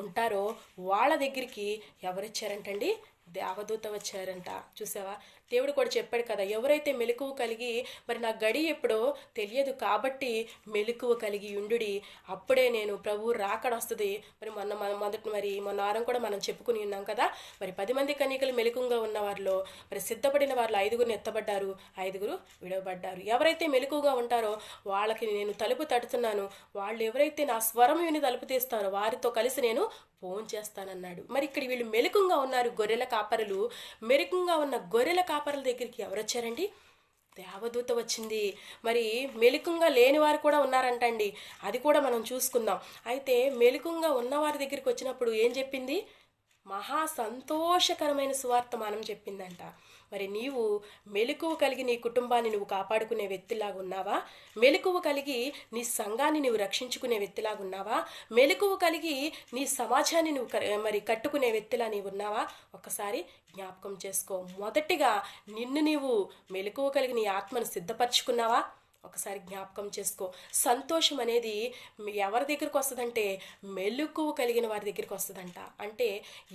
ఉంటారో వాళ్ళ దగ్గరికి ఎవరు వచ్చారంటండి? దేవదూత వచ్చారంట. చూసావా, దేవుడు కూడా చెప్పాడు కదా, ఎవరైతే మెలకువ కలిగి మరి నా గడి ఎప్పుడో తెలియదు కాబట్టి మెలకువ కలిగి ఉండుడి, అప్పుడే నేను ప్రభు రాకడ వస్తుంది. మరి మొన్న వారం కూడా మనం చెప్పుకుని ఉన్నాం కదా, మరి 10 మంది కన్యకలు మెలకువగా ఉన్న వారిలో మరి సిద్ధపడిన వారిలో 5గురు ఎత్తబడ్డారు, 5గురు విడవబడ్డారు. ఎవరైతే మెలకువగా ఉంటారో వాళ్ళకి నేను తలుపు తడుతున్నాను, వాళ్ళు ఎవరైతే నా స్వరం విని తలుపు తీస్తారో వారితో కలిసి నేను ఫోన్ చేస్తానన్నాడు. మరి ఇక్కడ వీళ్ళు మెలకువగా ఉన్నారు, గొర్రెల కాపరులు. మెలకువగా ఉన్న గొర్రెల కాపరుల దగ్గరికి ఎవరు వచ్చారండి? దేవదూత వచ్చింది. మరి మెలకువగా లేని వారు కూడా ఉన్నారంటండి, అది కూడా మనం చూసుకుందాం. అయితే మెలకువగా ఉన్నవారి దగ్గరికి వచ్చినప్పుడు ఏం చెప్పింది? మహా సంతోషకరమైన సువార్త మనం చెప్పిందంట. మరి నీవు మెలకువ కలిగి నీ కుటుంబాన్ని నువ్వు కాపాడుకునే వ్యక్తిలాగా ఉన్నావా? మెలకువ కలిగి నీ సంఘాన్ని నువ్వు రక్షించుకునే వ్యక్తిలాగా ఉన్నావా? మెలకువ కలిగి నీ సమాజాన్ని నువ్వు మరి కట్టుకునే వ్యక్తిలా నీవు ఉన్నావా? ఒకసారి జ్ఞాపకం చేసుకో. మొదటిగా నిన్ను నీవు మెలకువ కలిగి నీ ఆత్మను సిద్ధపరచుకున్నావా? ఒకసారి జ్ఞాపకం చేసుకో. సంతోషం అనేది ఎవరి దగ్గరికి వస్తుందంటే మెలకువ కలిగిన వారి దగ్గరికి వస్తుందంట. అంటే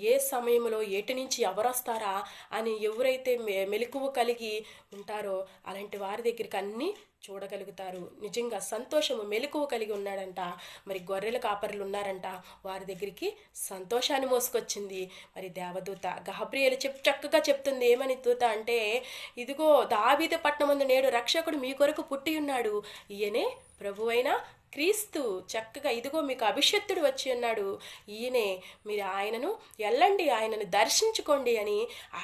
ఏ సమయంలో ఎటు నుంచి ఎవరు వస్తారా అని ఎవరైతే మెలకువ కలిగి ఉంటారో అలాంటి వారి దగ్గరికి అన్నీ చూడగలుగుతారు. నిజంగా సంతోషము మెలకువ కలిగి ఉన్నాడంట. మరి గొర్రెల కాపరులు ఉన్నారంట, వారి దగ్గరికి సంతోషాన్ని మోసుకొచ్చింది మరి దేవదూత. గబ్రియేలు చక్కగా చెప్తుంది. ఏమని దూత అంటే, ఇదిగో దావీదు పట్టణమందు నేడు రక్షకుడు మీ కొరకు పుట్టి ఉన్నాడు, ఈయనే ప్రభువైన క్రీస్తు. చక్కగా ఇదిగో మీకు అభిషక్తుడు వచ్చి ఉన్నాడు, ఈయనే, మీరు ఆయనను వెళ్ళండి, ఆయనను దర్శించుకోండి అని,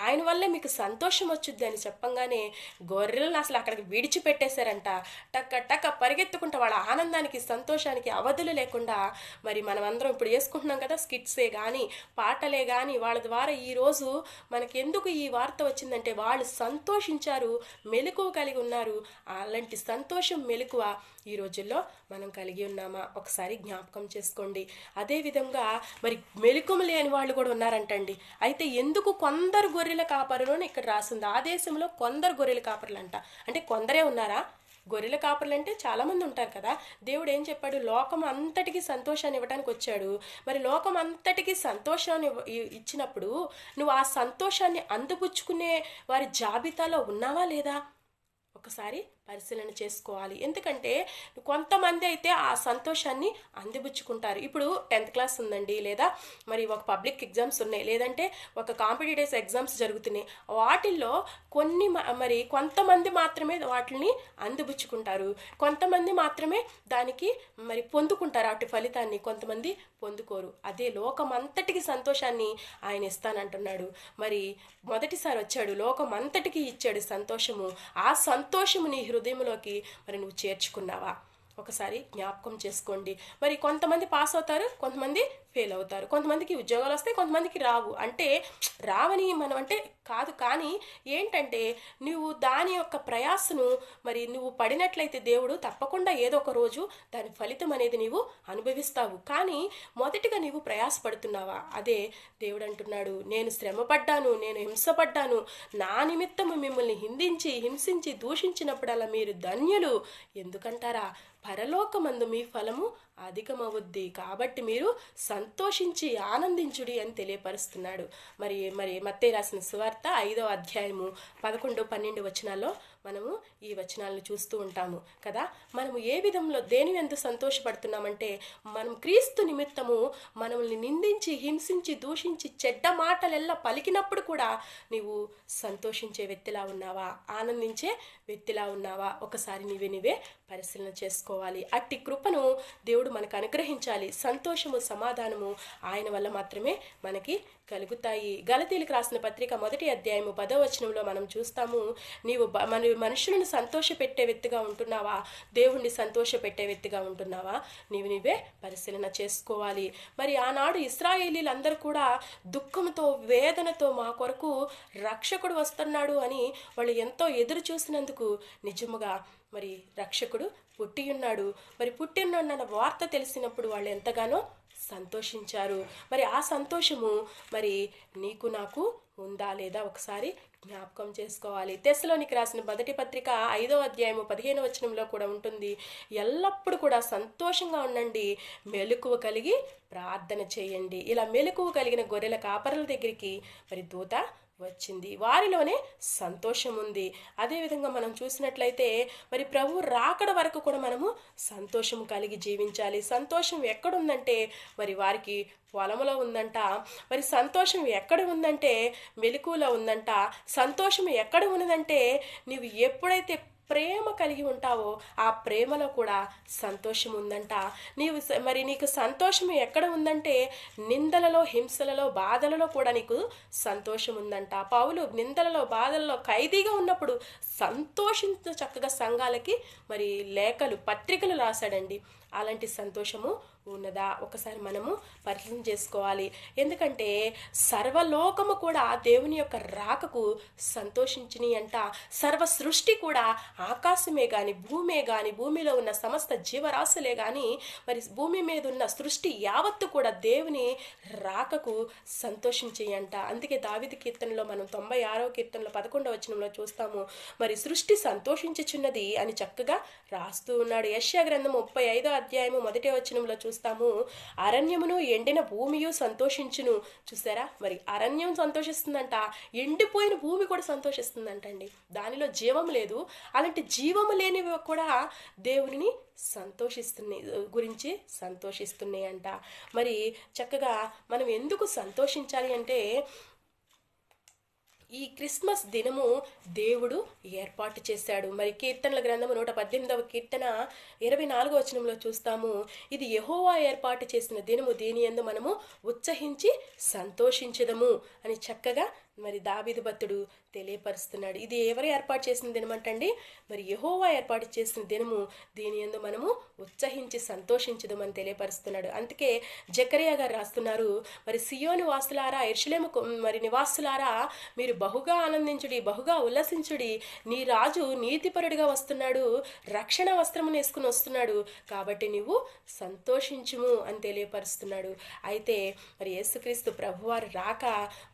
ఆయన వల్లే మీకు సంతోషం వచ్చుద్ది అని చెప్పంగానే గొర్రెలను అసలు అక్కడికి విడిచిపెట్టేశారంట. టక్క టక్క పరిగెత్తుకుంటా వాళ్ళ ఆనందానికి సంతోషానికి అవధులు లేకుండా మరి మనం అందరం ఇప్పుడు వేసుకుంటున్నాం కదా స్కిట్సే కానీ పాటలే కానీ, వాళ్ళ ద్వారా ఈరోజు మనకి ఎందుకు ఈ వార్త వచ్చిందంటే వాళ్ళు సంతోషించారు, మెలకువ కలిగి ఉన్నారు. అలాంటి సంతోషం మెలకువ ఈ రోజుల్లో మనం కలిగి ఉన్నామా? ఒకసారి జ్ఞాపకం చేసుకోండి. అదేవిధంగా మరి మెలకువ లేని వాళ్ళు కూడా ఉన్నారంటండి. అయితే ఎందుకు కొందరు గొర్రెల కాపరులు అని ఇక్కడ రాసింది. ఆ దేశంలో కొందరు గొర్రెల కాపరులు అంట. అంటే కొందరే ఉన్నారా? గొర్రెల కాపరులు అంటే చాలామంది ఉంటారు కదా. దేవుడు ఏం చెప్పాడు? లోకం అంతటికీ సంతోషాన్ని ఇవ్వడానికి వచ్చాడు. మరి లోకం అంతటికీ సంతోషాన్ని ఇచ్చినప్పుడు నువ్వు ఆ సంతోషాన్ని అందిపుచ్చుకునే వారి జాబితాలో ఉన్నావా లేదా? ఒకసారి పరిశీలన చేసుకోవాలి. ఎందుకంటే కొంతమంది అయితే ఆ సంతోషాన్ని అందిపుచ్చుకుంటారు. ఇప్పుడు 10th క్లాస్ ఉందండి, లేదా మరి ఒక పబ్లిక్ ఎగ్జామ్స్ ఉన్నాయి, లేదంటే ఒక కాంపిటేటివ్ ఎగ్జామ్స్ జరుగుతున్నాయి. వాటిల్లో మరి కొంతమంది మాత్రమే వాటిని అందిపుచ్చుకుంటారు, కొంతమంది మాత్రమే దానికి మరి పొందుకుంటారు వాటి ఫలితాన్ని, కొంతమంది పొందుకోరు. అదే లోకం అంతటికి సంతోషాన్ని ఆయన ఇస్తానంటున్నాడు. మరి మొదటిసారి వచ్చాడు, లోకం అంతటికి ఇచ్చాడు సంతోషము. ఆ సంతోషము నీ హృదయంలోకి మరి నువ్వు చేర్చుకున్నావా? ఒకసారి జ్ఞాపకం చేసుకోండి. మరి కొంతమంది పాస్ అవుతారు, కొంతమంది ఫెయిల్ అవుతారు, కొంతమందికి ఉద్యోగాలు వస్తాయి, కొంతమందికి రావు. అంటే రావని మనం అంటే కాదు, కానీ ఏంటంటే నువ్వు దాని యొక్క ప్రయాసను మరి నువ్వు పడినట్లయితే దేవుడు తప్పకుండా ఏదో ఒక రోజు దాని ఫలితం అనేది నీవు అనుభవిస్తావు. కానీ మొదటిగా నీవు ప్రయాసపడుతున్నావా? అదే దేవుడు అంటున్నాడు, నేను శ్రమపడ్డాను, నేను హింసపడ్డాను, నా నిమిత్తము మిమ్మల్ని హింసించి దూషించినప్పుడల్లా మీరు ధన్యులు. ఎందుకంటారా? పరలోకమందు మీ ఫలము అధికమవుద్ది, కాబట్టి మీరు సంతోషించి ఆనందించుడి అని తెలియపరుస్తున్నాడు. మరి మత్తయి రాసిన సువార్త 5వ అధ్యాయము 11, 12 వచనాల్లో మనము ఈ వచనాలను చూస్తూ ఉంటాము కదా. మనము ఏ విధంలో దేని ఎంత సంతోషపడుతున్నామంటే, మనం క్రీస్తు నిమిత్తము మనల్ని నిందించి హింసించి దూషించి చెడ్డ మాటలెల్లా పలికినప్పుడు కూడా నీవు సంతోషించే వ్యక్తిలా ఉన్నావా? ఆనందించే వ్యక్తిలా ఉన్నావా? ఒకసారి నీవే పరిశీలన చేసుకోవాలి. అట్టి కృపను దేవుడు మనకు అనుగ్రహించాలి. సంతోషము సమాధానము ఆయన వల్ల మాత్రమే మనకి కలుగుతాయి. గలతీలకు రాసిన పత్రిక 1వ అధ్యాయము 10వ వచనంలో మనం చూస్తాము, నీవు మనుషులను సంతోషపెట్టే వ్యక్తిగా ఉంటున్నావా? దేవుణ్ణి సంతోషపెట్టే వ్యక్తిగా ఉంటున్నావా? నీవే పరిశీలన చేసుకోవాలి. మరి ఆనాడు ఇశ్రాయేలీలందరూ కూడా దుఃఖంతో వేదనతో మా కొరకు రక్షకుడు వస్తున్నాడు అని వాళ్ళు ఎంతో ఎదురు చూసినందుకు నిజముగా మరి రక్షకుడు పుట్టి ఉన్నాడు. మరి పుట్టిన వార్త తెలిసినప్పుడు వాళ్ళు ఎంతగానో సంతోషించారు. మరి ఆ సంతోషము మరి నీకు నాకు ఉందా లేదా? ఒకసారి జ్ఞాపకం చేసుకోవాలి. తెస్సలోనికి రాసిన మొదటి పత్రిక 5వ అధ్యాయము 15వ వచనంలో కూడా ఉంటుంది, ఎల్లప్పుడూ కూడా సంతోషంగా ఉండండి, మెలకువ కలిగి ప్రార్థన చేయండి. ఇలా మెలకువ కలిగిన గొర్రెల కాపరుల దగ్గరికి మరి దూత వచ్చింది, వారిలోనే సంతోషం ఉంది. అదేవిధంగా మనం చూసినట్లయితే మరి ప్రభు రాకడ వరకు కూడా మనము సంతోషం కలిగి జీవించాలి. సంతోషం ఎక్కడుందంటే మరి వారికి పొలంలో ఉందంట. మరి సంతోషం ఎక్కడ ఉందంటే మెలకువలో ఉందంట. సంతోషం ఎక్కడ ఉన్నదంటే నీవు ఎప్పుడైతే ప్రేమ కలిగి ఉంటావో ఆ ప్రేమలో కూడా సంతోషం ఉందంట. నీకు సంతోషం ఎక్కడ ఉందంటే నిందలలో, హింసలలో, బాధలలో కూడా నీకు సంతోషం ఉందంట. పౌలు నిందలలో, బాధలలో ఖైదీగా ఉన్నప్పుడు సంతోషించు చక్కగా సంఘాలకి మరి లేఖలు, పత్రికలు రాశాడండి. అలాంటి సంతోషము ఉన్నదా ఒకసారి మనము పరిశీలన చేసుకోవాలి. ఎందుకంటే సర్వలోకము కూడా దేవుని యొక్క రాకకు సంతోషించిని అంట. సర్వ సృష్టి కూడా ఆకాశమే కానీ భూమే కానీ భూమిలో ఉన్న సమస్త జీవరాశులే కానీ మరి భూమి మీద ఉన్న సృష్టి యావత్తు కూడా దేవుని రాకకు సంతోషించి అంట. అందుకే దావీదు కీర్తనలో మనం 96వ కీర్తనలో 11వ వచనంలో చూస్తాము, మరి సృష్టి సంతోషించుచున్నది అని చక్కగా రాస్తూ ఉన్నాడు. యెషయా గ్రంథం 35వ అధ్యాయము 1వ వచనంలో చూస్తాము, అరణ్యమును ఎండిన భూమియు సంతోషించును. చూసారా, మరి అరణ్యం సంతోషిస్తుందంట, ఎండిపోయిన భూమి కూడా సంతోషిస్తుందంటండి. దానిలో జీవం లేదు, అలాంటి జీవము లేనివి కూడా దేవుని సంతోషిస్తున్నాయి అంట. మరి చక్కగా మనం ఎందుకు సంతోషించాలి అంటే ఈ క్రిస్మస్ దినము దేవుడు ఏర్పాటు చేశాడు. మరి కీర్తనల గ్రంథము 118వ కీర్తన 24వ వచనంలో చూస్తాము, ఇది యెహోవా ఏర్పాటు చేసిన దినము, దీని యందు మనము ఉత్సహించి సంతోషించదము అని చక్కగా మరి దావీదు భక్తుడు తెలియపరుస్తున్నాడు. ఇది ఎవరు ఏర్పాటు చేసిన దినం అంటండి? మరి యెహోవా ఏర్పాటు చేసిన దినము, దీని యందు మనము ఉత్సహించి సంతోషించదమని తెలియపరుస్తున్నాడు. అందుకే జకరియా గారు రాస్తున్నారు, మరి సియోను వాసులారా, యెరూషలేము మరి నివాసులారా, మీరు బహుగా ఆనందించుడి, బహుగా ఉల్లసించుడి, నీ రాజు నీతిపరుడిగా వస్తున్నాడు, రక్షణ వస్త్రమును వేసుకుని వస్తున్నాడు, కాబట్టి నీవు సంతోషించుము అని తెలియపరుస్తున్నాడు. అయితే మరి యేసుక్రీస్తు ప్రభువారు రాక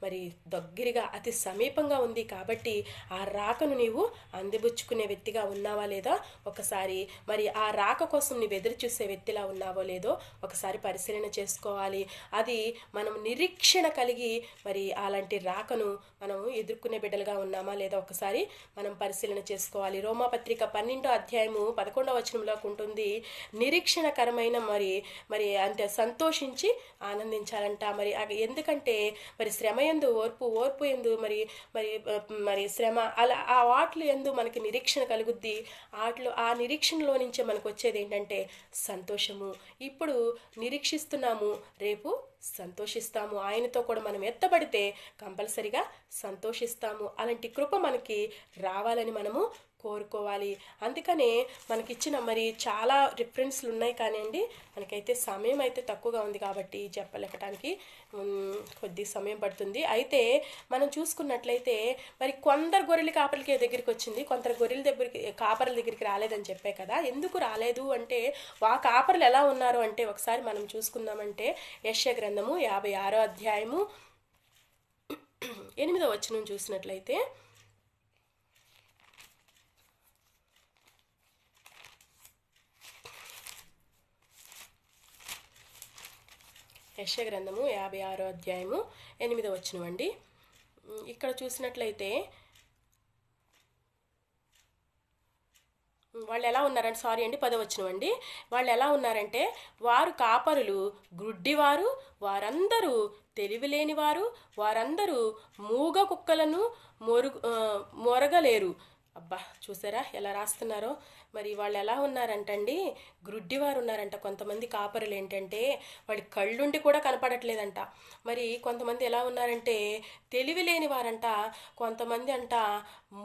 మరి దగ్గరగా అతి సమీపంగా ఉంది కాబట్టి ఆ రాకను నీవు అందిపుచ్చుకునే వ్యక్తిగా ఉన్నావా లేదా ఒకసారి, మరి ఆ రాక కోసం నీవు ఎదురు చూసే వ్యక్తిలా ఉన్నావో లేదో ఒకసారి పరిశీలన చేసుకోవాలి. అది మనం నిరీక్షణ కలిగి మరి అలాంటి రాకను మనం ఎదుర్కొనే బిడ్డలుగా ఉన్నామా లేదా ఒకసారి మనం పరిశీలన చేసుకోవాలి. రోమాపత్రిక 12వ అధ్యాయము 11వ వచనంలో ఉంటుంది, నిరీక్షణకరమైన మరి అంటే సంతోషించి ఆనందించాలంట. మరి ఎందుకంటే మరి శ్రమ యందు ఓర్పు యందు మరి శ్రమ అలా ఆ వాటిలో యందు మనకి నిరీక్షణ కలుగుద్ది. ఆ నిరీక్షణలో నుంచే మనకు వచ్చేది ఏంటంటే సంతోషము. ఇప్పుడు నిరీక్షిస్తున్నాము, రేపు సంతోషిస్తాము. ఆయనతో కూడా మనం ఎత్తబడితే కంపల్సరిగా సంతోషిస్తాము. అలాంటి కృప మనకి రావాలని మనము కోరుకోవాలి. అందుకనే మనకిచ్చిన మరి చాలా రిఫరెన్స్లు ఉన్నాయి, కానీ అండి మనకైతే సమయం అయితే తక్కువగా ఉంది కాబట్టి చెప్పలేకటానికి కొద్ది సమయం పడుతుంది. అయితే మనం చూసుకున్నట్లయితే మరి కొందరు గొర్రెల కాపర్లకి దగ్గరికి వచ్చింది, కొందరు గొర్రెల కాపర్ల దగ్గరికి రాలేదని చెప్పే కదా. ఎందుకు రాలేదు అంటే ఆ కాపర్లు ఎలా ఉన్నారు అంటే ఒకసారి మనం చూసుకుందామంటే యెషయా గ్రంథము 56వ అధ్యాయము 8వ వచనం చూసినట్లయితే, యెషయా గ్రంథము 56వ అధ్యాయము 8వ వచనం అండి. ఇక్కడ చూసినట్లయితే వాళ్ళు ఎలా ఉన్నారంటే 10వ వచనం అండి. వాళ్ళు ఎలా ఉన్నారంటే, వారు కాపరులు గ్రుడ్డివారు, వారందరూ తెలివిలేనివారు, వారందరూ మూగ కుక్కలను మొరగలేరు. అబ్బా, చూసారా ఎలా రాస్తున్నారో. మరి వాళ్ళు ఎలా ఉన్నారంటండి, గ్రుడ్డివారు ఉన్నారంట. కొంతమంది కాపరులు ఏంటంటే వాళ్ళ కళ్ళుండి కూడా కనపడట్లేదంట. మరి కొంతమంది ఎలా ఉన్నారంటే తెలివి లేని వారంట, కొంతమంది అంట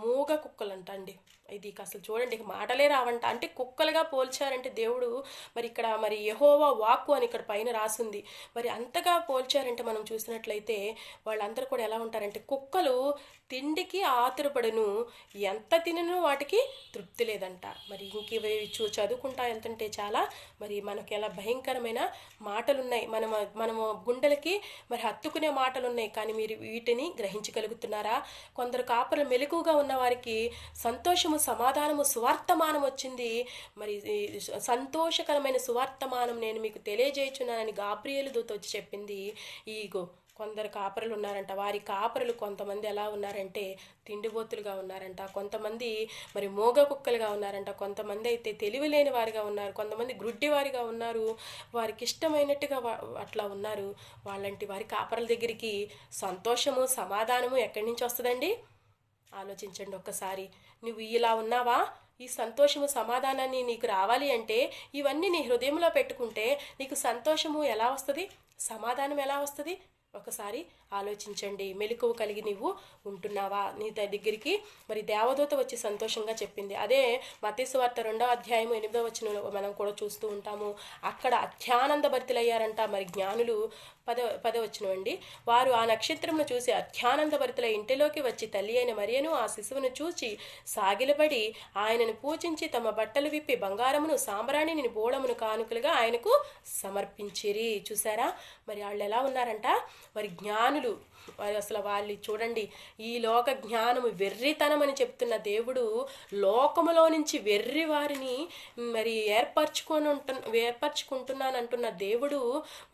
మూగ కుక్కలంట అండి. ఇది అసలు చూడండి, మాటలే రావంట. అంటే కుక్కలుగా పోల్చారంటే దేవుడు మరి ఇక్కడ మరి యెహోవా వాక్కు అని ఇక్కడ పైన రాసుంది. మరి అంతగా పోల్చారంటే మనం చూసినట్లయితే వాళ్ళందరూ కూడా ఎలా ఉంటారంటే, కుక్కలు తిండికి ఆతురపడును, ఎంత తినను వాటికి తృప్తి లేదంట. మరి ఇంక చదువుకుంటా వెళ్తుంటే చాలా మరి మనకి ఎలా భయంకరమైన మాటలున్నాయి, మనము గుండెలకి మరి హత్తుకునే మాటలున్నాయి. కానీ మీరు వీటిని గ్రహించగలుగుతున్నారా? కొందరు కాపరులు మెలకుగా ఉన్న వారికి సంతోషము సమాధానము సువార్తమానం వచ్చింది. మరి సంతోషకరమైన సువార్తమానం నేను మీకు తెలియజేయుచున్నానని గాబ్రియేలు దూత వచ్చి చెప్పింది. ఈగో కొందరు కాపరులు ఉన్నారంట. వారి కాపరులు కొంతమంది ఎలా ఉన్నారంటే తిండిబోతులుగా ఉన్నారంట, కొంతమంది మరి మోగ కుక్కలుగా ఉన్నారంట, కొంతమంది అయితే తెలివిలేని వారిగా ఉన్నారు, కొంతమంది గ్రుడ్డివారిగా ఉన్నారు, వారికి ఇష్టమైనట్టుగా అట్లా ఉన్నారు. వాళ్ళంటి వారి కాపరుల దగ్గరికి సంతోషము సమాధానము ఎక్కడి నుంచి వస్తుందండి? ఆలోచించండి ఒక్కసారి. నువ్వు ఇలా ఉన్నావా? ఈ సంతోషము సమాధానాన్ని నీకు రావాలి అంటే ఇవన్నీ నీ హృదయంలో పెట్టుకుంటే నీకు సంతోషము ఎలా వస్తుంది, సమాధానం ఎలా వస్తుంది? ఒకసారి ఆలోచించండి. మెలకువ కలిగి నీవు ఉంటున్నావా? నీ దగ్గరికి మరి దేవదూత వచ్చి సంతోషంగా చెప్పింది. అదే మత్తయి సువార్త 2వ అధ్యాయం 8వ వచనంలో మనం కూడా చూస్తూ ఉంటాము. అక్కడ అత్యానంద భరితులయ్యారంట మరి జ్ఞానులు. పదవచనం అండి. వారు ఆ నక్షత్రమును చూసి అత్యానంద భరితుల ఇంటిలోకి వచ్చి తల్లి అయిన మరియను ఆ శిశువును చూచి సాగిలపడి ఆయనను పూజించి తమ బట్టలు విప్పి బంగారమును సాంబ్రాణిని బోళమును కానుకలుగా ఆయనకు సమర్పించిరి. చూసారా మరి వాళ్ళు ఎలా ఉన్నారంట? మరి జ్ఞానులు. అసలు వాళ్ళు చూడండి, ఈ లోక జ్ఞానము వెర్రితనమని చెప్తున్న దేవుడు లోకములో నుంచి వెర్రి వారిని మరి ఏర్పరచుకుంటున్నానంటున్న దేవుడు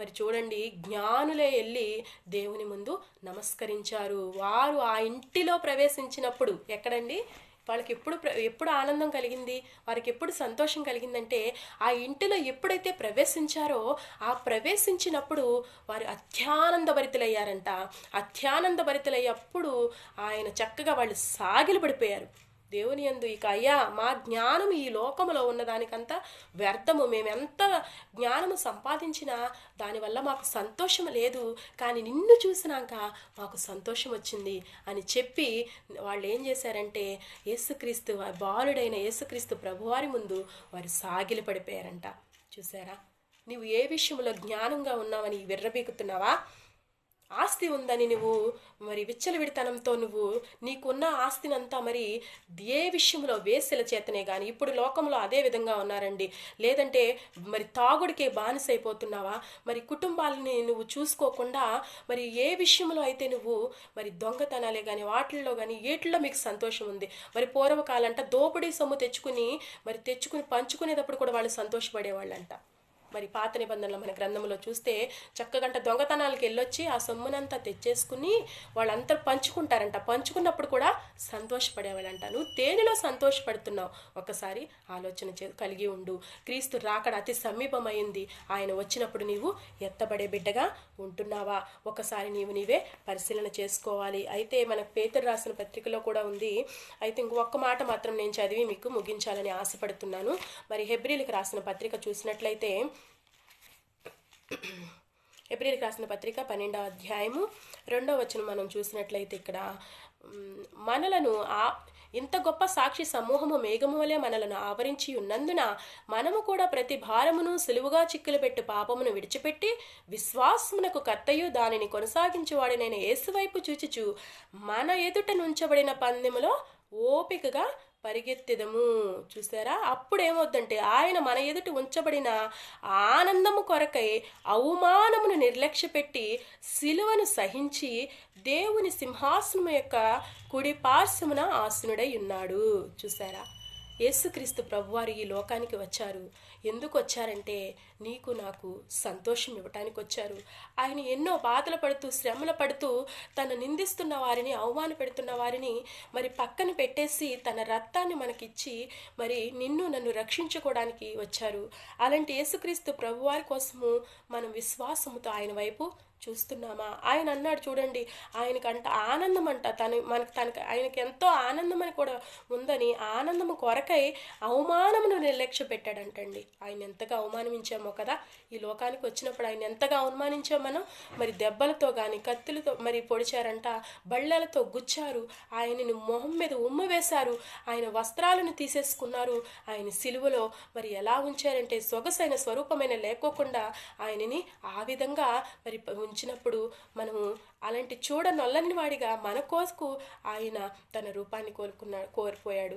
మరి చూడండి, జ్ఞానులే వెళ్ళి దేవుని ముందు నమస్కరించారు. వారు ఆ ఇంటిలో ప్రవేశించినప్పుడు ఎక్కడండి వాళ్ళకి ఎప్పుడు ఆనందం కలిగింది, వారికి ఎప్పుడు సంతోషం కలిగిందంటే ఆ ఇంటిలో ఎప్పుడైతే ప్రవేశించారో ఆ ప్రవేశించినప్పుడు వారు అత్యానంద భరితులయ్యారంట. అత్యానంద భరితులయ్యప్పుడు ఆయన చక్కగా వాళ్ళు సాగిలు పడిపోయారు దేవుని యందు. ఇక అయ్యా, మా జ్ఞానం ఈ లోకములో ఉన్నదానికంతా వ్యర్థము, మేమెంత జ్ఞానము సంపాదించినా దానివల్ల మాకు సంతోషం లేదు, కానీ నిన్ను చూసినాక మాకు సంతోషం వచ్చింది అని చెప్పి వాళ్ళు ఏం చేశారంటే యేసుక్రీస్తు బాలుడైన యేసుక్రీస్తు ప్రభువారి ముందు వారు సాగిలి పడిపోయారంట. చూసారా? నీవు ఏ విషయంలో జ్ఞానంగా ఉన్నావని విర్రబీకుతున్నావా? ఆస్తి ఉందని నువ్వు మరి విచ్చలవిడితనంతో నువ్వు నీకున్న ఆస్తినంతా మరి ఏ విషయంలో వేసెల చేతనే కానీ ఇప్పుడు లోకంలో అదే విధంగా ఉన్నారండి. లేదంటే మరి తాగుడికే బానిసైపోతున్నావా? మరి కుటుంబాలని నువ్వు చూసుకోకుండా మరి ఏ విషయంలో అయితే నువ్వు మరి దొంగతనాలే కానీ వాటిల్లో కానీ ఏటిల్లో మీకు సంతోషం ఉంది. మరి పూర్వకాలంట దోపిడీ సొమ్ము తెచ్చుకుని పంచుకునేటప్పుడు కూడా వాళ్ళు సంతోషపడేవాళ్ళంట. మరి పాత నిబంధనలు మన గ్రంథంలో చూస్తే చక్కగంట దొంగతనాలకు వెళ్ళొచ్చి ఆ సొమ్మునంతా తెచ్చేసుకుని వాళ్ళంతా పంచుకుంటారంట. పంచుకున్నప్పుడు కూడా సంతోషపడేవాళ్ళంట. నువ్వు దేనిలో సంతోషపడుతున్నావు ఒకసారి ఆలోచన కలిగి ఉండు. క్రీస్తు రాకడ అతి సమీపమైంది. ఆయన వచ్చినప్పుడు నీవు ఎత్తబడే బిడ్డగా ఉంటున్నావా? ఒకసారి నీవే పరిశీలన చేసుకోవాలి. అయితే మనకు పేతురు రాసిన పత్రికలో కూడా ఉంది. అయితే ఇంకొక మాట మాత్రం నేను చదివి మీకు ముగించాలని ఆశపడుతున్నాను. మరి హెబ్రీలకు రాసిన పత్రిక చూసినట్లయితే హెబ్రీలకు రాసిన పత్రిక 12వ అధ్యాయము 2వ వచనం మనం చూసినట్లయితే ఇక్కడ మనలను ఇంత గొప్ప సాక్షి సమూహము మేఘము వలె మనలను ఆవరించి ఉన్నందున మనము కూడా ప్రతి భారమును సులువుగా చిక్కులు పెట్టు పాపమును విడిచిపెట్టి విశ్వాసమునకు కర్తయు దానిని కొనసాగించువాడినైన యేసు వైపు చూచుచు మన ఎదుట నుంచబడిన పందెములో ఓపికగా పరిగెత్తెదము. చూసారా? అప్పుడేమవుద్దంటే ఆయన మన ఎదుట ఉంచబడిన ఆనందము కొరకై అవమానమును నిర్లక్ష్యపెట్టి సిలువను సహించి దేవుని సింహాసనము యొక్క కుడి పార్శ్వమున ఆసనుడై ఉన్నాడు. చూసారా? యేసుక్రీస్తు ప్రభువారు ఈ లోకానికి వచ్చారు. ఎందుకు వచ్చారంటే నీకు నాకు సంతోషం ఇవ్వటానికి వచ్చారు. ఆయన ఎన్నో బాధలు పడుతూ శ్రమలు పడుతూ తను నిందిస్తున్న వారిని అవమాన పెడుతున్న వారిని మరి పక్కన పెట్టేసి తన రక్తాన్ని మనకిచ్చి మరి నన్ను రక్షించుకోవడానికి వచ్చారు. అలాంటి యేసుక్రీస్తు ప్రభువారి కోసము మనం విశ్వాసముతో ఆయన వైపు చూస్తున్నామా? ఆయన అన్నాడు చూడండి, ఆయనకంట ఆనందం అంట ఆయనకి ఎంతో ఆనందం అని కూడా ఉందని ఆనందము కొరకై అవమానమును నిర్లక్ష్య పెట్టాడంటండి. ఆయన ఎంతగా అవమానించామో కదా ఈ లోకానికి వచ్చినప్పుడు. ఆయన ఎంతగా అవమానించాం మనం. మరి దెబ్బలతో కానీ కత్తులతో మరి పొడిచారంట, బళ్ళలతో గుచ్చారు, ఆయనని మొహం మీద ఉమ్మ వేశారు, ఆయన వస్త్రాలను తీసేసుకున్నారు. ఆయన సిలువలో మరి ఎలా ఉంచారంటే సొగసైన స్వరూపమైన లేకోకుండా ఆయనని ఆ విధంగా మరి ఉంచినప్పుడు మనము అలాంటి చూడనొల్లని వాడిగా మన కోసుకు ఆయన తన రూపాన్ని కోల్పోయాడు.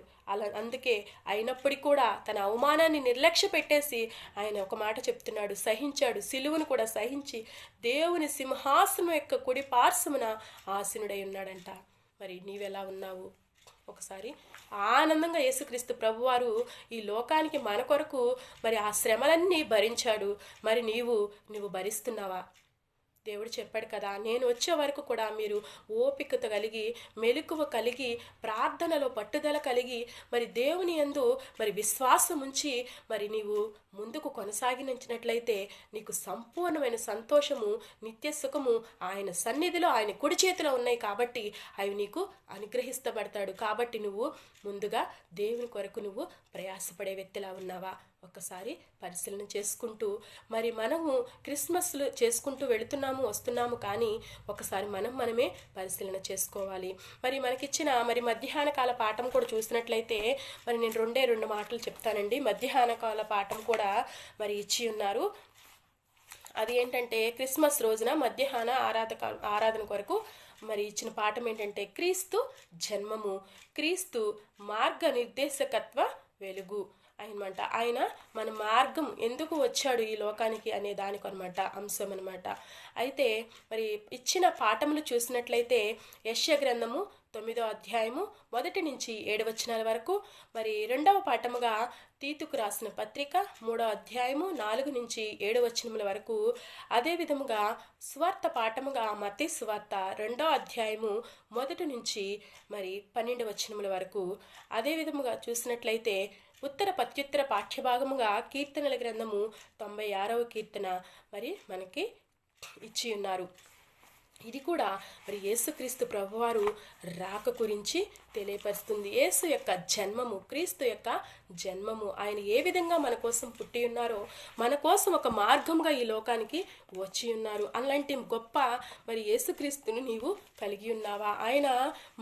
అందుకే అయినప్పటికీ కూడా తన అవమానాన్ని నిర్లక్ష్య పెట్టేసి ఆయన ఒక మాట చెప్తున్నాడు, సహించాడు. సిలువను కూడా సహించి దేవుని సింహాసనం యొక్క కుడి పార్శ్వమున ఆసీనుడై ఉన్నాడంట. మరి నీవెలా ఉన్నావు? ఒకసారి ఆనందంగా యేసుక్రీస్తు ప్రభువారు ఈ లోకానికి మన కొరకు మరి ఆ శ్రమలన్నీ భరించాడు. మరి నువ్వు భరిస్తున్నావా? దేవుడు చెప్పాడు కదా, నేను వచ్చే వరకు కూడా మీరు ఓపికత కలిగి మెలకువ కలిగి ప్రార్థనలో పట్టుదల కలిగి మరి దేవుని యందు మరి విశ్వాసం ఉంచి మరి నీవు ముందుకు కొనసాగించినట్లయితే నీకు సంపూర్ణమైన సంతోషము నిత్య సుఖము ఆయన సన్నిధిలో ఆయన కుడి చేతిలో ఉన్నాయి కాబట్టి అవి నీకు అనుగ్రహిస్తబడతాడు. కాబట్టి నువ్వు ముందుగా దేవుని కొరకు నువ్వు ప్రయాసపడే వ్యక్తిలా ఉన్నావా? ఒకసారి పరిశీలన చేసుకుంటూ మరి మనము క్రిస్మస్లు చేసుకుంటూ వెళుతున్నాము వస్తున్నాము, కానీ ఒకసారి మనమే పరిశీలన చేసుకోవాలి. మరి మనకిచ్చిన మరి మధ్యాహ్న కాల పాఠం కూడా చూసినట్లయితే మరి నేను రెండు మాటలు చెప్తానండి. మధ్యాహ్న కాల పాఠం కూడా మరి ఇచ్చి ఉన్నారు. అది ఏంటంటే క్రిస్మస్ రోజున మధ్యాహ్న ఆరాధన కొరకు మరి ఇచ్చిన పాఠం ఏంటంటే క్రీస్తు జన్మము, క్రీస్తు మార్గ నిర్దేశకత్వ వెలుగు అనమాట. ఆయన మన మార్గం ఎందుకు వచ్చాడు ఈ లోకానికి అనే దానికి అనమాట అంశం అనమాట. అయితే మరి ఇచ్చిన పాఠములు చూసినట్లయితే యెషయా గ్రంథము 9వ అధ్యాయము 1 నుంచి 7 వచనాల వరకు, మరి 2వ పాఠముగా తీతుకు రాసిన పత్రిక 3వ అధ్యాయము 4 నుంచి 7 వచనముల వరకు, అదే విధముగా స్వార్థ పాఠముగా మత్తయి సువార్త 2వ అధ్యాయము 1 నుంచి మరి 12 వచనముల వరకు, అదే విధముగా చూసినట్లయితే ఉత్తర ప్రత్యుత్తర పాఠ్యభాగముగా కీర్తనల గ్రంథము 96వ కీర్తన మరి మనకి ఇచ్చి ఉన్నారు. ఇది కూడా మరి యేసుక్రీస్తు ప్రభువారు రాక గురించి తెలియపరుస్తుంది. యేసు యొక్క జన్మము, క్రీస్తు యొక్క జన్మము, ఆయన ఏ విధంగా మన కోసం పుట్టి ఉన్నారో, మన కోసం ఒక మార్గంగా ఈ లోకానికి వచ్చి ఉన్నారు. అలాంటి గొప్ప మరి యేసుక్రీస్తును నీవు కలిగి ఉన్నావా? ఆయన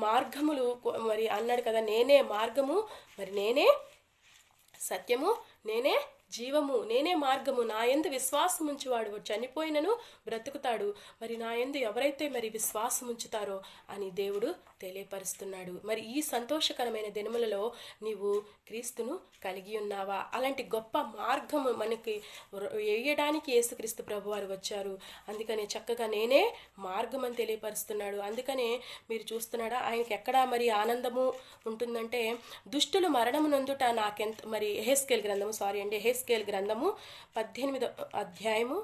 మార్గములు మరి అన్నాడు కదా, నేనే మార్గము, మరి నేనే సత్యము, నేనే జీవము, నేనే మార్గము, నా యందు విశ్వాసం ఉంచువాడు చనిపోయినను బ్రతుకుతాడు, మరి నా యందు ఎవరైతే మరి విశ్వాసం ఉంచుతారో అని దేవుడు తెలియపరుస్తున్నాడు. మరి ఈ సంతోషకరమైన దినములలో నీవు క్రీస్తును కలిగి ఉన్నావా? అలాంటి గొప్ప మార్గము మనకి వేయడానికి యేసుక్రీస్తు ప్రభువారు వచ్చారు. అందుకనే చక్కగా నేనే మార్గం అని తెలియపరుస్తున్నాడు. అందుకనే మీరు చూస్తున్నాడా, ఆయనకి ఎక్కడా మరి ఆనందము ఉంటుందంటే, దుష్టులు మరణము నందుట నాకెంత మరి యెహెజ్కేలు గ్రంథము 18వ అధ్యాయము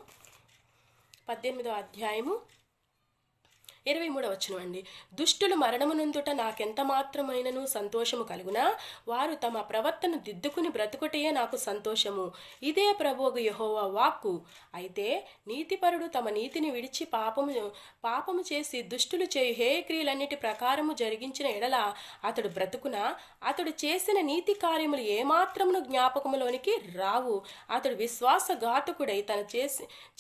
23వ వచనం అండి. దుష్టులు మరణమునందుట నాకెంత మాత్రమైనను సంతోషము కలుగునా, వారు తమ ప్రవర్తన దిద్దుకుని బ్రతుకుటయే నాకు సంతోషము. ఇదే ప్రభువు యెహోవా వాక్కు. అయితే నీతిపరుడు తమ నీతిని విడిచి పాపము చేసి దుష్టులు చేయు హేయక్రియలన్నిటి ప్రకారము జరిగించిన ఎడల అతడు బ్రతుకునా, అతడు చేసిన నీతి కార్యములు ఏమాత్రమును జ్ఞాపకములోనికి రావు. అతడు విశ్వాసఘాతకుడై తన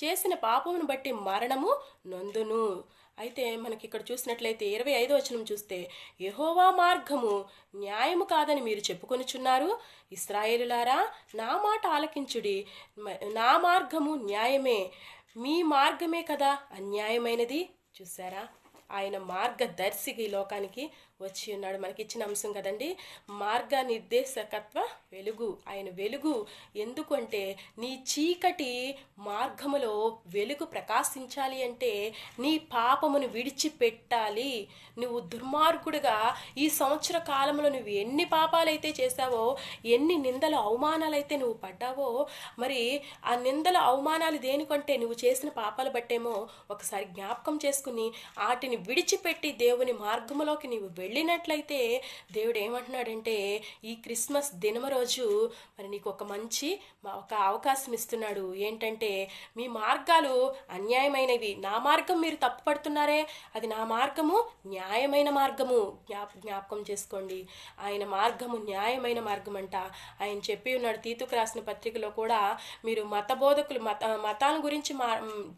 చేసిన పాపమును బట్టి మరణము నొందును. అయితే మనకి ఇక్కడ చూసినట్లయితే 25వ వచనం చూస్తే, యెహోవా మార్గము న్యాయము కాదని మీరు చెప్పుకొనుచున్నారు. ఇశ్రాయేలులారా, నా మాట ఆలకించుడి. నా మార్గము న్యాయమే, మీ మార్గమే కదా అన్యాయమైనది. చూసారా, ఆయన మార్గదర్శిగా ఈ లోకానికి వచ్చి ఉన్నాడు. మనకి ఇచ్చిన అంశం కదండి, మార్గ నిర్దేశకత్వ వెలుగు. ఆయన వెలుగు ఎందుకు అంటే, నీ చీకటి మార్గములో వెలుగు ప్రకాశించాలి అంటే నీ పాపమును విడిచిపెట్టాలి. నువ్వు దుర్మార్గుడుగా ఈ సంవత్సర కాలంలో నువ్వు ఎన్ని పాపాలైతే చేశావో, ఎన్ని నిందల అవమానాలైతే నువ్వు పడ్డావో, మరి ఆ నిందల అవమానాలు దేనికంటే నువ్వు చేసిన పాపాలు బట్టేమో ఒకసారి జ్ఞాపకం చేసుకుని వాటిని విడిచిపెట్టి దేవుని మార్గములోకి నీవు వెళ్ళినట్లయితే దేవుడు ఏమంటున్నాడంటే, ఈ క్రిస్మస్ దినమ రోజు మరి నీకు ఒక మంచి అవకాశం ఇస్తున్నాడు. ఏంటంటే, మీ మార్గాలు అన్యాయమైనవి, నా మార్గం మీరు తప్పుపడుతున్నారే, అది నా మార్గము న్యాయమైన మార్గము. జ్ఞాపకం చేసుకోండి, ఆయన మార్గము న్యాయమైన మార్గం అంట. ఆయన చెప్పి ఉన్నాడు తీతుకు రాసిన పత్రికలో కూడా, మీరు మత బోధకులు మతాల గురించి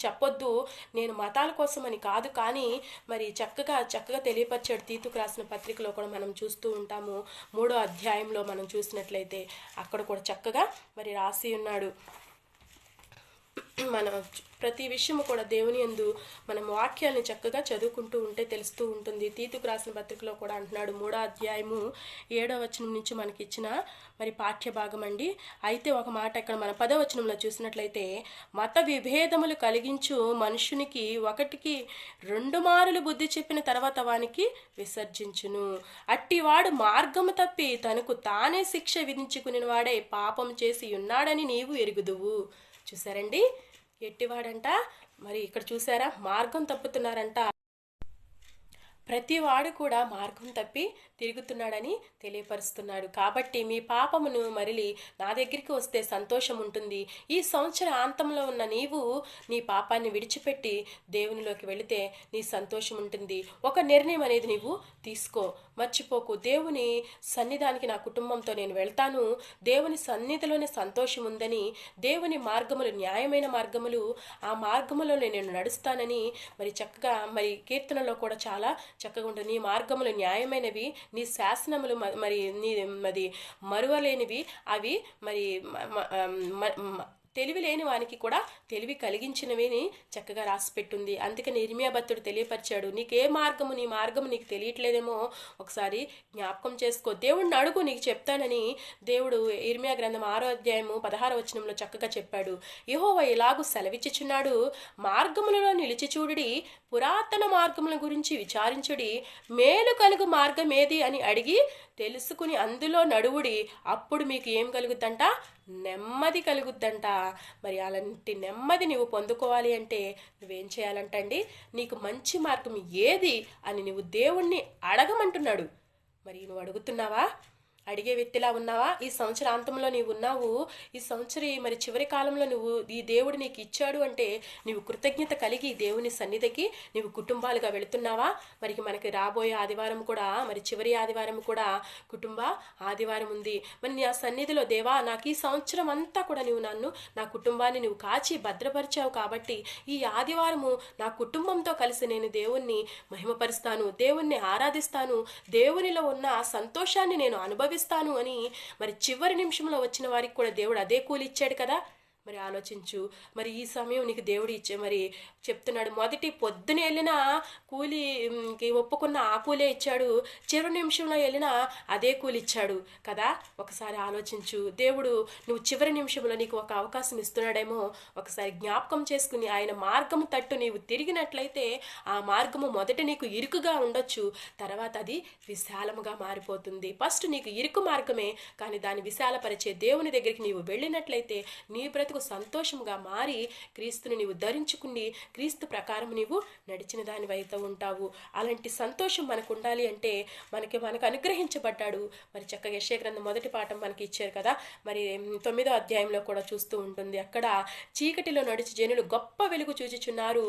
చెప్పొద్దు, నేను మతాల కోసం అని కాదు, కానీ మరి చక్కగా తెలియపరిచాడు. తీతుకు రాసిన పత్రికలో కూడా మనం చూస్తూ ఉంటాము. 3వ అధ్యాయంలో మనం చూసినట్లయితే అక్కడ కూడా చక్కగా మరి రాసి ఉన్నాడు. మన ప్రతి విషయము కూడా దేవుని యందు మనం వాక్యాన్ని చక్కగా చదువుకుంటూ ఉంటే తెలుస్తూ ఉంటుంది. తీతుకు రాసిన పత్రికలో కూడా అంటున్నాడు, 3వ అధ్యాయము 7వ వచనం నుంచి మనకి ఇచ్చిన మరి పాఠ్య భాగం అండి. అయితే ఒక మాట ఇక్కడ మన 10వ వచనంలో చూసినట్లయితే, మత విభేదములు కలిగించు మనుషునికి 1కి 2 మారులు బుద్ధి చెప్పిన తర్వాత వానికి విసర్జించును. అట్టివాడు మార్గము తప్పి తనకు తానే శిక్ష విధించుకుని వాడే పాపం చేసి ఉన్నాడని నీవు ఎరుగుదువు. చూసారండి, ఎట్టివాడంట, మరి ఇక్కడ చూసారా, మార్గం తప్పుతున్నారంట. ప్రతివాడు కూడా మార్గం తప్పి తిరుగుతున్నాడని తెలియపరుస్తున్నాడు. కాబట్టి మీ పాపమును మరలి నా దగ్గరికి వస్తే సంతోషం ఉంటుంది. ఈ సంవత్సర అంతంలో ఉన్న నీవు నీ పాపాన్ని విడిచిపెట్టి దేవునిలోకి వెళితే నీ సంతోషం ఉంటుంది. ఒక నిర్ణయం అనేది నీవు తీసుకో, మర్చిపోకు. దేవుని సన్నిధానికి నా కుటుంబంతో నేను వెళ్తాను, దేవుని సన్నిధిలోనే సంతోషం ఉందని, దేవుని మార్గములు న్యాయమైన మార్గములు, ఆ మార్గములో నేను నడుస్తానని మరి చక్కగా మరి కీర్తనలో కూడా చాలా చక్కగా ఉంటుంది. నీ మార్గములు న్యాయమైనవి, నీ శాసనములు మరి నీ మరి మరువలేనివి, అవి మరి తెలివి లేని వానికి కూడా తెలివి కలిగించినవిని చక్కగా రాసిపెట్టుంది. అందుకని ఇర్మియా భక్తుడు తెలియపరిచాడు, నీకే మార్గము, నీ మార్గము నీకు తెలియట్లేదేమో ఒకసారి జ్ఞాపకం చేసుకో, దేవుడిని అడుగు నీకు చెప్తానని దేవుడు ఇర్మియా గ్రంథం 6వ అధ్యాయము 16వ వచనంలో చక్కగా చెప్పాడు. యెహోవా ఇలాగు సెలవిచ్చుచున్నాడు, మార్గములలో నిలిచి చూడుడి, పురాతన మార్గముల గురించి విచారించుడి, మేలు కలుగు మార్గం ఏది అని అడిగి తెలుసుకుని అందులో నడువుడి, అప్పుడు మీకు ఏం కలుగుద్దంట? నెమ్మది కలుగుద్దంట. మరి అలాంటి నెమ్మది నువ్వు పొందుకోవాలి అంటే నువ్వేం చేయాలంటండి, నీకు మంచి మార్గం ఏది అని నువ్వు దేవుణ్ణి అడగమంటున్నాడు. మరి నువ్వు అడుగుతున్నావా? అడిగే వ్యక్తిలా ఉన్నావా? ఈ సంవత్సరాంతంలో నీవు ఉన్నావు, ఈ మరి చివరి కాలంలో నువ్వు ఈ దేవుడు నీకు ఇచ్చాడు అంటే నీవు కృతజ్ఞత కలిగి దేవుని సన్నిధికి నీవు కుటుంబాలుగా వెళుతున్నావా? మనకి రాబోయే ఆదివారం కూడా, మరి చివరి ఆదివారం కూడా కుటుంబ ఆదివారం ఉంది. మరి నీ ఆ సన్నిధిలో, దేవా నాకు ఈ సంవత్సరం అంతా కూడా నువ్వు నన్ను, నా కుటుంబాన్ని నువ్వు కాచి భద్రపరిచావు కాబట్టి ఈ ఆదివారము నా కుటుంబంతో కలిసి నేను దేవుణ్ణి మహిమపరుస్తాను, దేవుణ్ణి ఆరాధిస్తాను, దేవునిలో ఉన్న సంతోషాన్ని నేను అనుభవిస్తాను అని మరి చివరి నిమిషంలో వచ్చిన వారికి కూడా దేవుడు అదే కూలి ఇచ్చాడు కదా. మరి ఆలోచించు. మరి ఈ సమయం నీకు దేవుడు మరి చెప్తున్నాడు, మొదటి పొద్దున వెళ్ళిన కూలికి ఒప్పుకున్న ఆ కూలే ఇచ్చాడు, చివరి నిమిషంలో వెళ్ళిన అదే కూలి ఇచ్చాడు కదా. ఒకసారి ఆలోచించు. దేవుడు నువ్వు చివరి నిమిషంలో నీకు ఒక అవకాశం ఇస్తున్నాడేమో ఒకసారి జ్ఞాపకం చేసుకుని ఆయన మార్గము తట్టు నీవు తిరిగినట్లయితే ఆ మార్గము మొదట నీకు ఇరుకుగా ఉండొచ్చు, తర్వాత అది విశాలముగా మారిపోతుంది. ఫస్ట్ నీకు ఇరుకు మార్గమే, కానీ దాన్ని విశాలపరిచే దేవుని దగ్గరికి నీవు వెళ్ళినట్లయితే నీ బ్రతుకు సంతోషంగా మారి క్రీస్తుని నీవు ధరించుకుని క్రీస్తు ప్రకారం నీవు నడిచిన దాని వైపు ఉంటావు. అలాంటి సంతోషం మనకు ఉండాలి అంటే మనకు అనుగ్రహించబడ్డాడు. మరి చక్కగా యెషయా గ్రంథం 1వ పాఠం మనకి ఇచ్చారు కదా. మరి 9వ అధ్యాయంలో కూడా చూస్తూ ఉంటుంది. అక్కడ చీకటిలో నడిచి జనులు గొప్ప వెలుగు చూచుచున్నారు,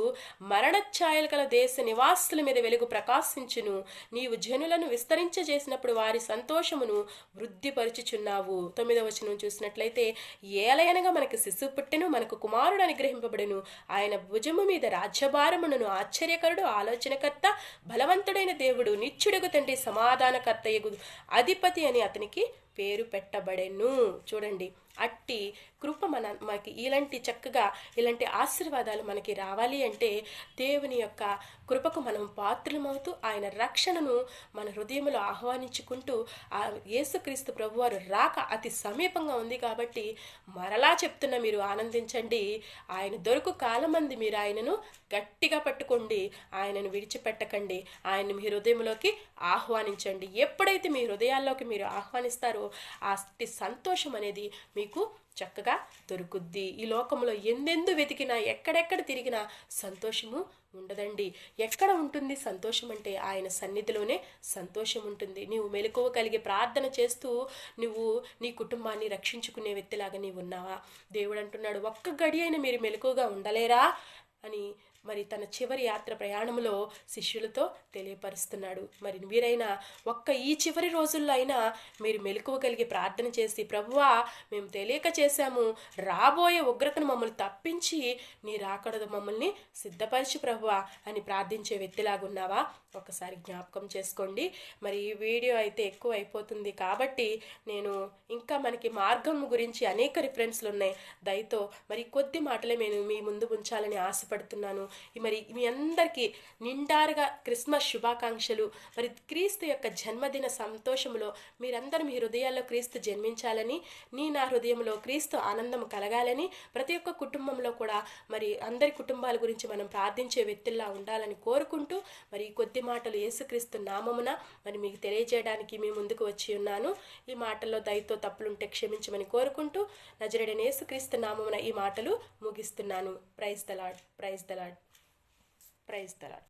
మరణఛాయలు గల దేశ నివాసుల మీద వెలుగు ప్రకాశించును, నీవు జనులను విస్తరించజేసినప్పుడు వారి సంతోషమును వృద్ధిపరుచుచున్నావు. 9వ వచనం చూసినట్లయితే, ఏలయనగా మనకు శిశువు పుట్టెను, మనకు కుమారుడు అనుగ్రహింపబడెను, ఆయన భుజము మీద రాజ్యభారమును, ఆశ్చర్యకరుడు, ఆలోచనకర్త, బలవంతుడైన దేవుడు, నిత్యుడగు తండ్రి, సమాధానకర్త యగు అధిపతి అని అతనికి పేరు పెట్టబడెను. చూడండి, అట్టి కృప మనకి ఇలాంటి ఆశీర్వాదాలు మనకి రావాలి అంటే దేవుని యొక్క కృపకు మనం పాత్రలమవుతూ ఆయన రక్షణను మన హృదయంలో ఆహ్వానించుకుంటూ ఆ యేసుక్రీస్తు ప్రభువారు రాక అతి సమీపంగా ఉంది కాబట్టి మరలా చెప్తున్న మీరు ఆనందించండి. ఆయన దొరుకు కాలమంది మీరు ఆయనను గట్టిగా పట్టుకోండి, ఆయనను విడిచిపెట్టకండి, ఆయన మీ హృదయంలోకి ఆహ్వానించండి. ఎప్పుడైతే మీ హృదయాల్లోకి మీరు ఆహ్వానిస్తారో అట్టి సంతోషం అనేది మీకు చక్కగా దొరుకుద్ది. ఈ లోకంలో ఎందెందు వెతికినా, ఎక్కడెక్కడ తిరిగినా సంతోషము ఉండదండి. ఎక్కడ ఉంటుంది సంతోషం అంటే ఆయన సన్నిధిలోనే సంతోషం ఉంటుంది. నీవు మెలకువ కలిగి ప్రార్థన చేస్తూ నువ్వు నీ కుటుంబాన్ని రక్షించుకునే వ్యక్తిలాగా నీవు ఉన్నావా? దేవుడు అంటున్నాడు, ఒక్క గడి అయినా మీరు మెలకువగా ఉండలేరా అని మరి తన చివరి యాత్ర ప్రయాణంలో శిష్యులతో తెలియపరుస్తున్నాడు. మరి మీరైనా ఈ చివరి రోజుల్లో అయినా మీరు మెలకువ కలిగి ప్రార్థన చేసి, ప్రభువా మేము తెలియక చేశాము, రాబోయే ఉగ్రతను మమ్మల్ని తప్పించి నీ రాకడ మమ్మల్ని సిద్ధపరిచి ప్రభువా అని ప్రార్థించే వ్యక్తిలాగున్నావా? ఒకసారి జ్ఞాపకం చేసుకోండి. మరి ఈ వీడియో అయితే ఎక్కువ అయిపోతుంది కాబట్టి నేను ఇంకా మనకి మార్గం గురించి అనేక రిఫరెన్స్లు ఉన్నాయి. దయతో మరి కొద్ది మాటలే నేను మీ ముందు ఉంచాలని ఆశపడుతున్నాను. మరి మీ అందరికీ నిండారుగా క్రిస్మస్ శుభాకాంక్షలు. మరి క్రీస్తు యొక్క జన్మదిన సంతోషంలో మీరందరూ మీ హృదయాల్లో క్రీస్తు జన్మించాలని, నా హృదయంలో క్రీస్తు ఆనందం కలగాలని, ప్రతి ఒక్క కుటుంబంలో కూడా మరి అందరి కుటుంబాల గురించి మనం ప్రార్థించే వ్యక్తుల్లా ఉండాలని కోరుకుంటూ మరి కొద్ది మాటలు యేసుక్రీస్తు నామమున మరి మీకు తెలియజేయడానికి మీ ముందుకు వచ్చి ఉన్నాను. ఈ మాటల్లో దయతో తప్పులుంటే క్షమించమని కోరుకుంటూ నజరేయుడైన యేసుక్రీస్తు నామమున ఈ మాటలు ముగిస్తున్నాను. Praise the lord, praise the lord, praise the lord.